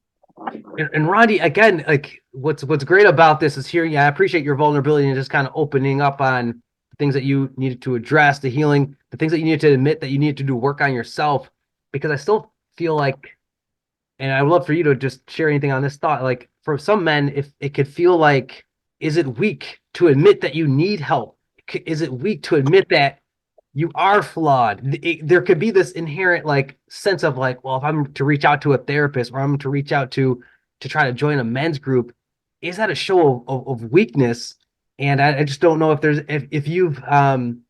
B: And Rondy, again, like what's great about this is hearing. I appreciate your vulnerability and just kind of opening up on the things that you needed to address, the healing, the things that you needed to admit that you needed to do work on yourself. Because I still feel like, and I would love for you to just share anything on this thought. Like for some men, if it could feel like, is it weak to admit that you need help? Is it weak to admit that you are flawed? There could be this inherent like sense of like, well, if I'm to reach out to a therapist or I'm to reach out to try to join a men's group, is that a show of weakness? And I just don't know if there's if you've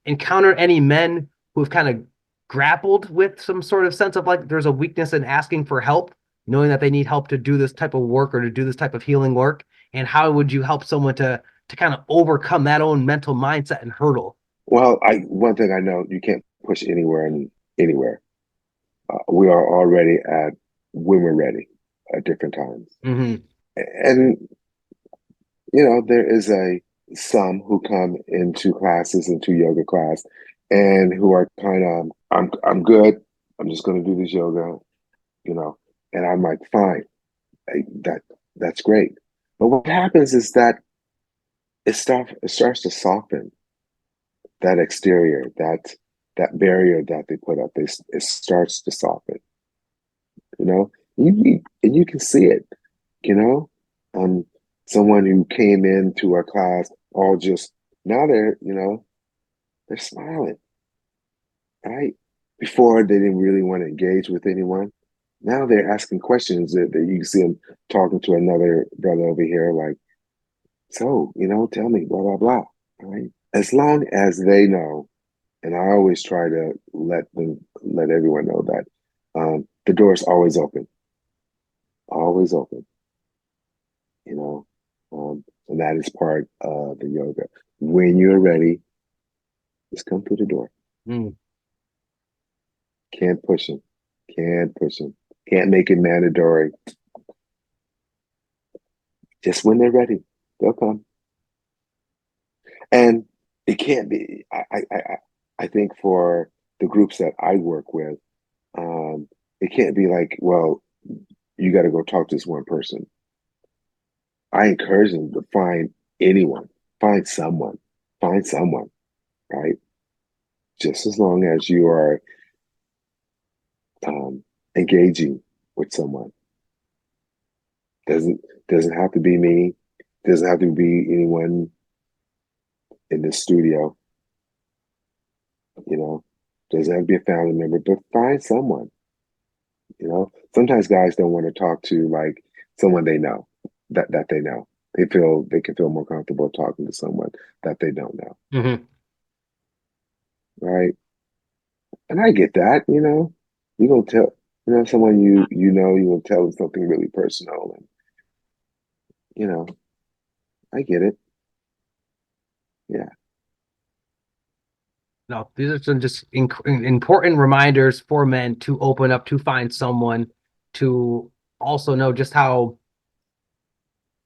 B: encountered any men who have kind of grappled with some sort of sense of like there's a weakness in asking for help, knowing that they need help to do this type of work or to do this type of healing work. And how would you help someone to kind of overcome that own mental mindset and hurdle?
A: Well, I one thing I know you can't push anywhere and anywhere. We are already at when we're ready at different times,
B: Mm-hmm.
A: and there is a some who come into classes into yoga class and who are kind of I'm good. I'm just going to do this yoga, you know, and I'm like fine. That that's great. But what happens is that it starts to soften that exterior, that barrier that they put up. It starts to soften, you know. And you can see it, you know. Um, someone who came into our class all just now they're smiling, right? Before they didn't really want to engage with anyone. Now they're asking questions that you can see them talking to another brother over here, like, so, tell me, blah, blah, blah. Right. As long as they know, and I always try to let everyone know that the door is always open, you know, and that is part of the yoga. When you're ready, just come through the door.
B: Mm.
A: Can't push them. Can't push them. Can't make it mandatory. Just when they're ready, they'll come. And it can't be. I think for the groups that I work with, it can't be like, well, you got to go talk to this one person. I encourage them to find anyone, find someone, find someone, right? Just as long as you are um, engaging with someone. Doesn't doesn't have to be me. Doesn't have to be anyone in the studio. You know, doesn't have to be a family member, but find someone. Sometimes guys don't want to talk to like someone they know that they know. They can feel more comfortable talking to someone that they don't know,
B: Mm-hmm.
A: right? And I get that. You gonna tell someone you gonna tell them something really personal, and you know I get it. Yeah,
B: No, these are some just important reminders for men to open up, to find someone, to also know just how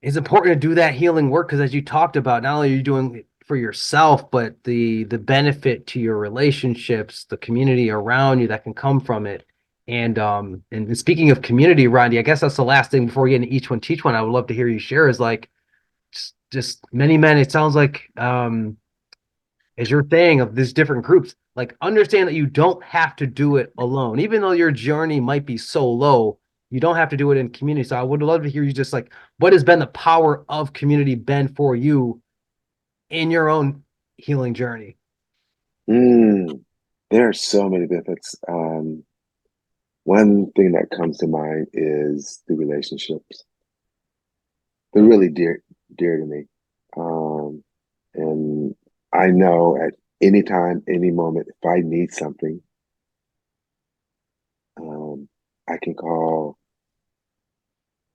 B: it's important to do that healing work. Because as you talked about, not only are you doing it for yourself, but the benefit to your relationships, the community around you that can come from it. And speaking of community, Rondy, I guess that's the last thing before we get into each one teach one. I would love to hear you share is like just many men. It sounds like as you're saying of these different groups, like understand that you don't have to do it alone. Even though your journey might be so low, you don't have to do it in community. So I would love to hear you just like what has been the power of community been for you in your own healing journey?
A: Mm, there are so many benefits. One thing that comes to mind is the relationships. They're really dear to me. Um, and I know at any time, any moment, if I need something, um, I can call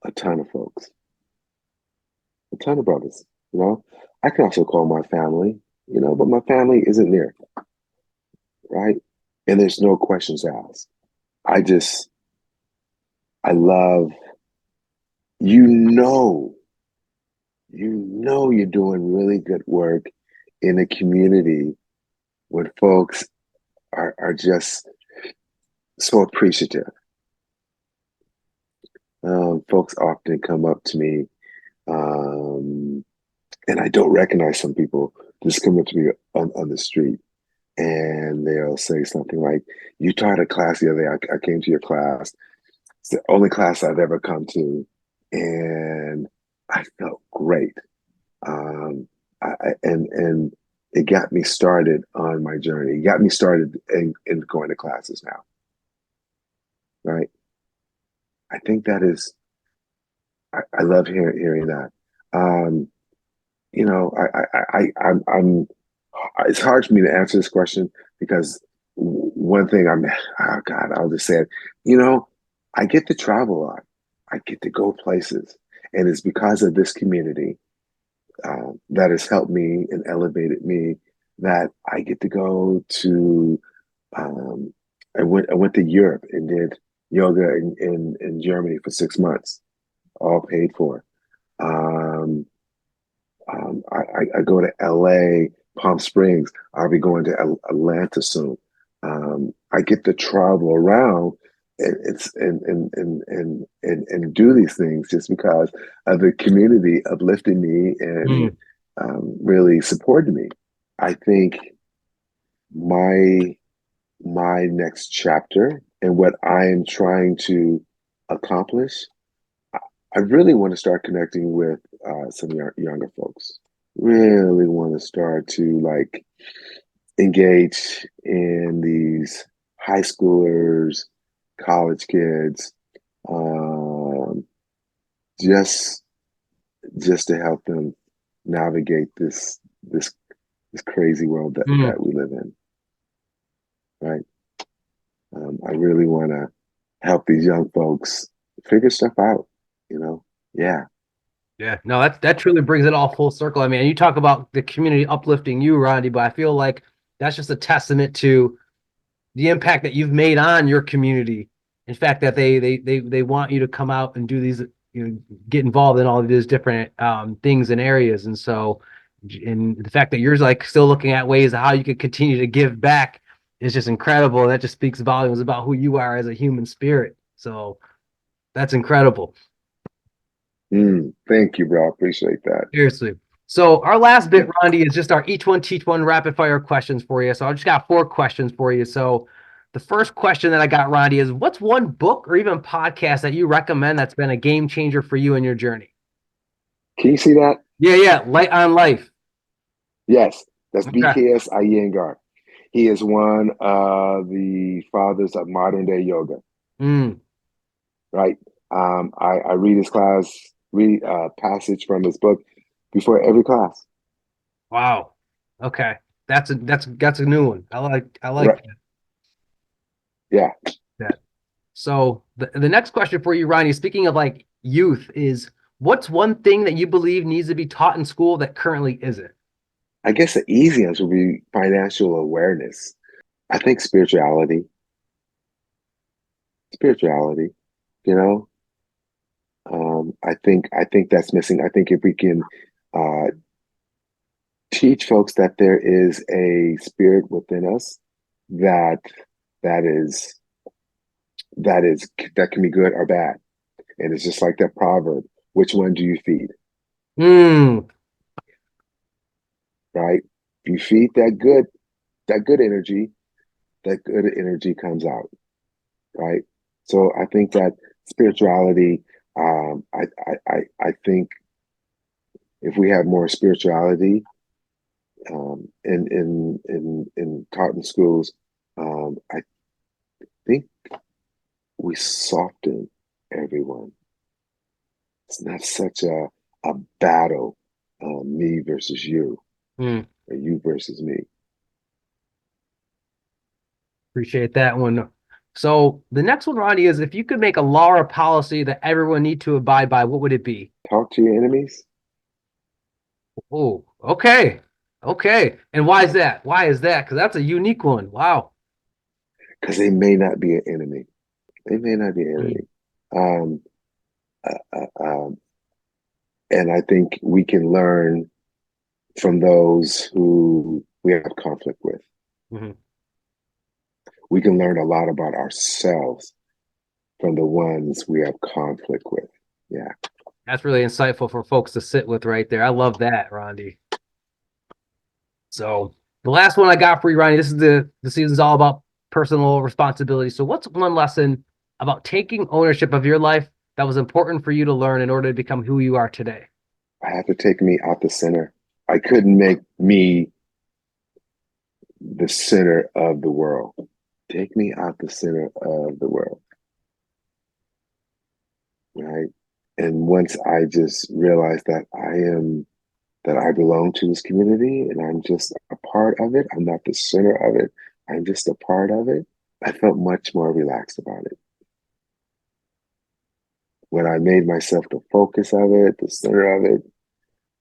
A: a ton of folks, a ton of brothers, you know. I can also call my family, but my family isn't near, right? And there's no questions asked. I just, I love, you know, you're doing really good work in a community when folks are just so appreciative. Folks often come up to me, um, and I don't recognize some people just come up to me on the street and they'll say something like, "You taught a class the other day. I came to your class. It's the only class I've ever come to, and I felt great. And it got me started on my journey. It got me started in going to classes now, right? I think that is, I love hearing that. Um, you know, I'm, it's hard for me to answer this question because one thing oh God, I'll just say it, you know, I get to travel a lot. I get to go places. And it's because of this community that has helped me and elevated me that I get to go to, um, I went to Europe and did yoga in Germany for 6 months, all paid for. Um, I go to LA, Palm Springs. I'll be going to Atlanta soon. I get to travel around and do these things just because of the community uplifting me and
B: Mm,
A: really supporting me. I think my my next chapter and what I am trying to accomplish, I really want to start connecting with some younger folks. Really want to start to like engage in these high schoolers, college kids, um, just just to help them navigate this crazy world
B: mm.
A: that we live in. Right? I really want to help these young folks figure stuff out. You know? Yeah.
B: Yeah, no, that truly brings it all full circle. I mean, you talk about the community uplifting you, Rondy, but I feel like that's just a testament to the impact that you've made on your community. In fact, that they want you to come out and do these, get involved in all of these different things and areas. And so, and the fact that you're like still looking at ways of how you could continue to give back is just incredible. That just speaks volumes about who you are as a human spirit. So that's incredible.
A: Thank you, bro. I appreciate that.
B: Seriously. So our last bit, Rondy, is just our each one teach one rapid fire questions for you. So I just got 4 questions for you. So the first question that I got, Rondy, is what's one book or even podcast that you recommend that's been a game changer for you in your journey?
A: Can you see that?
B: Yeah, yeah. Light on Life.
A: Yes, that's
B: Okay.
A: BKS Iyengar. He is one of the fathers of modern day yoga,
B: Mm,
A: right? I read his class, read a passage from his book before every class.
B: wow. Okay. That's a new one. I like
A: Right? Yeah.
B: that. So the next question for you, Ronnie, speaking of like youth, is what's one thing that you believe needs to be taught in school that currently isn't?
A: I guess the easy answer would be financial awareness. I think spirituality, you know, I think that's missing. I think if we can uh, teach folks that there is a spirit within us that that is that can be good or bad, and it's just like that proverb: which one do you feed?
B: Hmm.
A: Right? If you feed that good energy comes out. Right? So I think that spirituality. I think if we have more spirituality in taught in schools, I think we soften everyone. It's not such a battle, me versus you,
B: Hmm.
A: or you versus me.
B: Appreciate that one. So the next one, Ronnie, is if you could make a law or policy that everyone need to abide by, what would it be?
A: Talk to your enemies
B: Oh, okay. Okay. And why is that? Why is that? Because that's a unique one. Wow.
A: because they may not be an enemy. They may not be an
B: Hmm.
A: enemy. Um, uh, uh, um, and I think we can learn from those who we have conflict with.
B: Mhm.
A: We can learn a lot about ourselves from the ones we have conflict with. Yeah.
B: That's really insightful for folks to sit with right there. I love that, Rondy. So the last one I got for you, Ronnie, this is the season's all about personal responsibility. So what's one lesson about taking ownership of your life that was important for you to learn in order to become who you are today?
A: I have to take me out the center. I couldn't make me the center of the world. Take me out the center of the world, right? And once I just realized that I belong to this community and I'm just a part of it, I'm not the center of it, I'm just a part of it, I felt much more relaxed about it. When I made myself the focus of it, the center of it,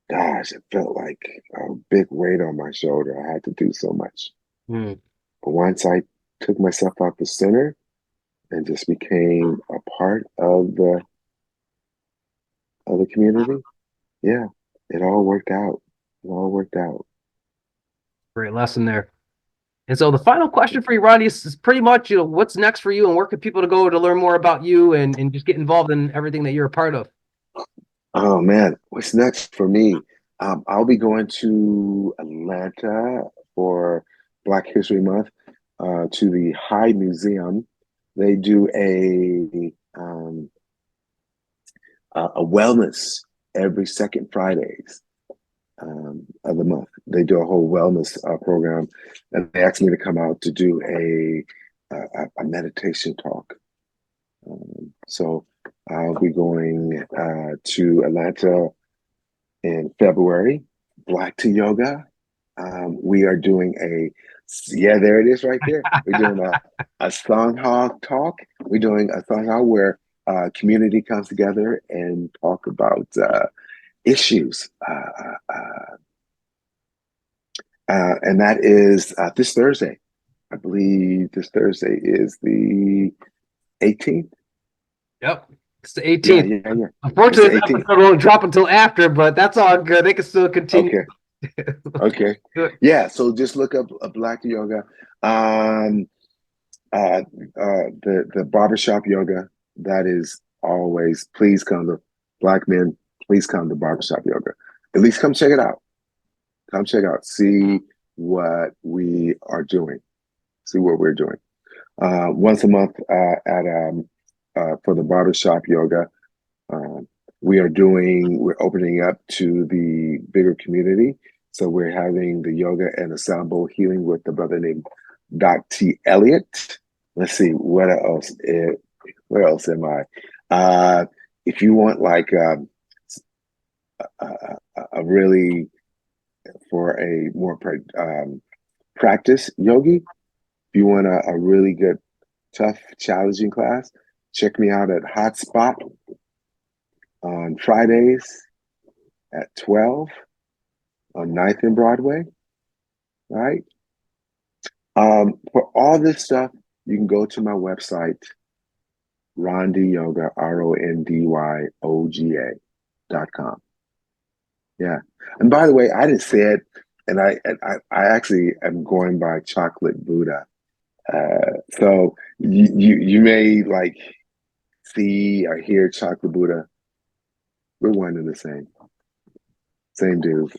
A: gosh, it felt like a big weight on my shoulder. I had to do so much.
B: Hmm.
A: But once I took myself out the center and just became a part of the community, yeah, it all worked out. It all worked out.
B: Great lesson there. And so the final question for you, Ronnie, is pretty much, what's next for you and where can people to go to learn more about you and just get involved in everything that you're a part of?
A: Oh man, what's next for me? I'll be going to Atlanta for Black History Month to the High Museum. They do a wellness every second Fridays of the month. They do a whole wellness program, and they asked me to come out to do a meditation talk. So I'll be going to Atlanta in February. Black to Yoga. We are doing yeah, there it is right there. We're doing a Songhog talk. We're doing a Songhog where community comes together and talk about issues. And that is this Thursday. I believe this Thursday is the 18th.
B: Yep. It's the
A: Yeah,
B: 18th.
A: yeah, yeah. It's
B: Unfortunately,
A: the
B: this
A: 18th.
B: episode won't drop until after, but that's all good. They can still continue.
A: Okay, okay. Yeah, so just look up Black Yoga. Um, the barbershop yoga, that is always, please come to Black men, please come to barbershop yoga. At least come check it out. Come check out. See what we are doing. See what we're doing. Once a month at for the barbershop yoga. Um, we're opening up to the bigger community. So we're having the yoga and the sound bowl healing with the brother named Doc T. Elliott. Let's see, where else am I? If you want like a really for a more practice yogi, if you want a really good, tough, challenging class, check me out at Hotspot on Fridays at 12 on Ninth and Broadway. right? For all this stuff, you can go to my website, Rondy Yoga, RONDYOGA.com. Yeah. And by the way, I didn't say it, and I actually am going by Chocolate Buddha. So you may like see or hear Chocolate Buddha. We're one and the same dude.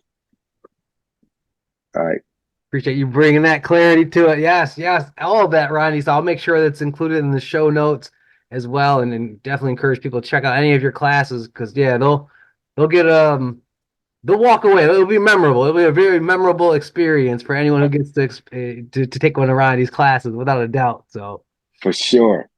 A: All right.
B: Appreciate you bringing that clarity to it. Yes, yes, all of that, Ronnie. So I'll make sure that's included in the show notes as well, and definitely encourage people to check out any of your classes because yeah, they'll get they'll walk away. It'll be memorable. It'll be a very memorable experience for anyone who gets to take one of Ronnie's classes, without a doubt.
A: For sure.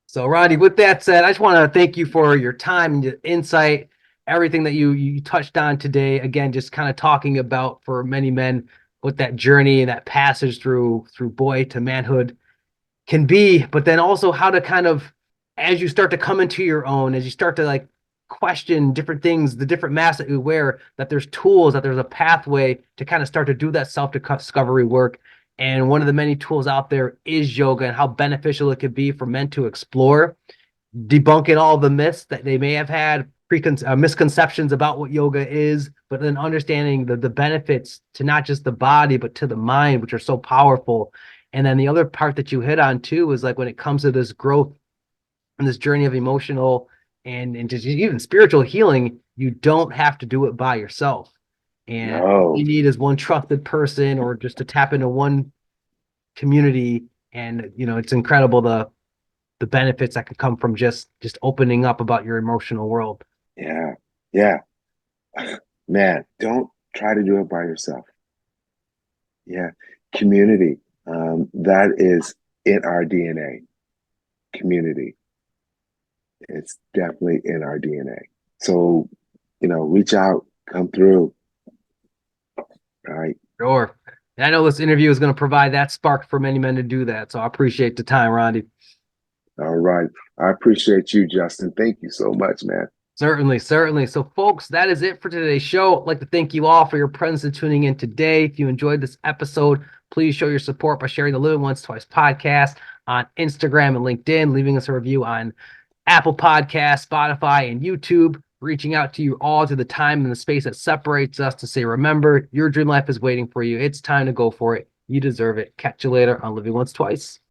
B: So, Ronnie, with that said, I just want to thank you for your time and your insight, everything that you touched on today. Again, just kind of talking about for many men what that journey and that passage through boy to manhood can be, but then also how to kind of, as you start to come into your own, as you start to like question different things, the different masks that you wear, that there's tools, that there's a pathway to kind of start to do that self-discovery work. And one of the many tools out there is yoga, and how beneficial it could be for men to explore, debunking all the myths that they may have had, misconceptions about what yoga is, but then understanding the benefits to not just the body, but to the mind, which are so powerful. And then the other part that you hit on too is like when it comes to this growth and this journey of emotional and just even spiritual healing, you don't have to do it by yourself. And all
A: No.
B: you need is one trusted person or just to tap into one community. And it's incredible the benefits that could come from just opening up about your emotional world.
A: Yeah. Yeah. Man, don't try to do it by yourself. Yeah. Community. That is in our DNA. Community. It's definitely in our DNA. So, reach out, come through, right?
B: Sure. And I know this interview is going to provide that spark for many men to do that. So I appreciate the time, Rondy.
A: All right. I appreciate you, Justin. Thank you so much, man.
B: Certainly, certainly. So, folks, that is it for today's show. I'd like to thank you all for your presence and tuning in today. If you enjoyed this episode, please show your support by sharing the Living Once Twice podcast on Instagram and LinkedIn, leaving us a review on Apple Podcasts, Spotify, and YouTube. Reaching out to you all to the time and the space that separates us to say, remember, your dream life is waiting for you. It's time to go for it. You deserve it. Catch you later on Living Once Twice.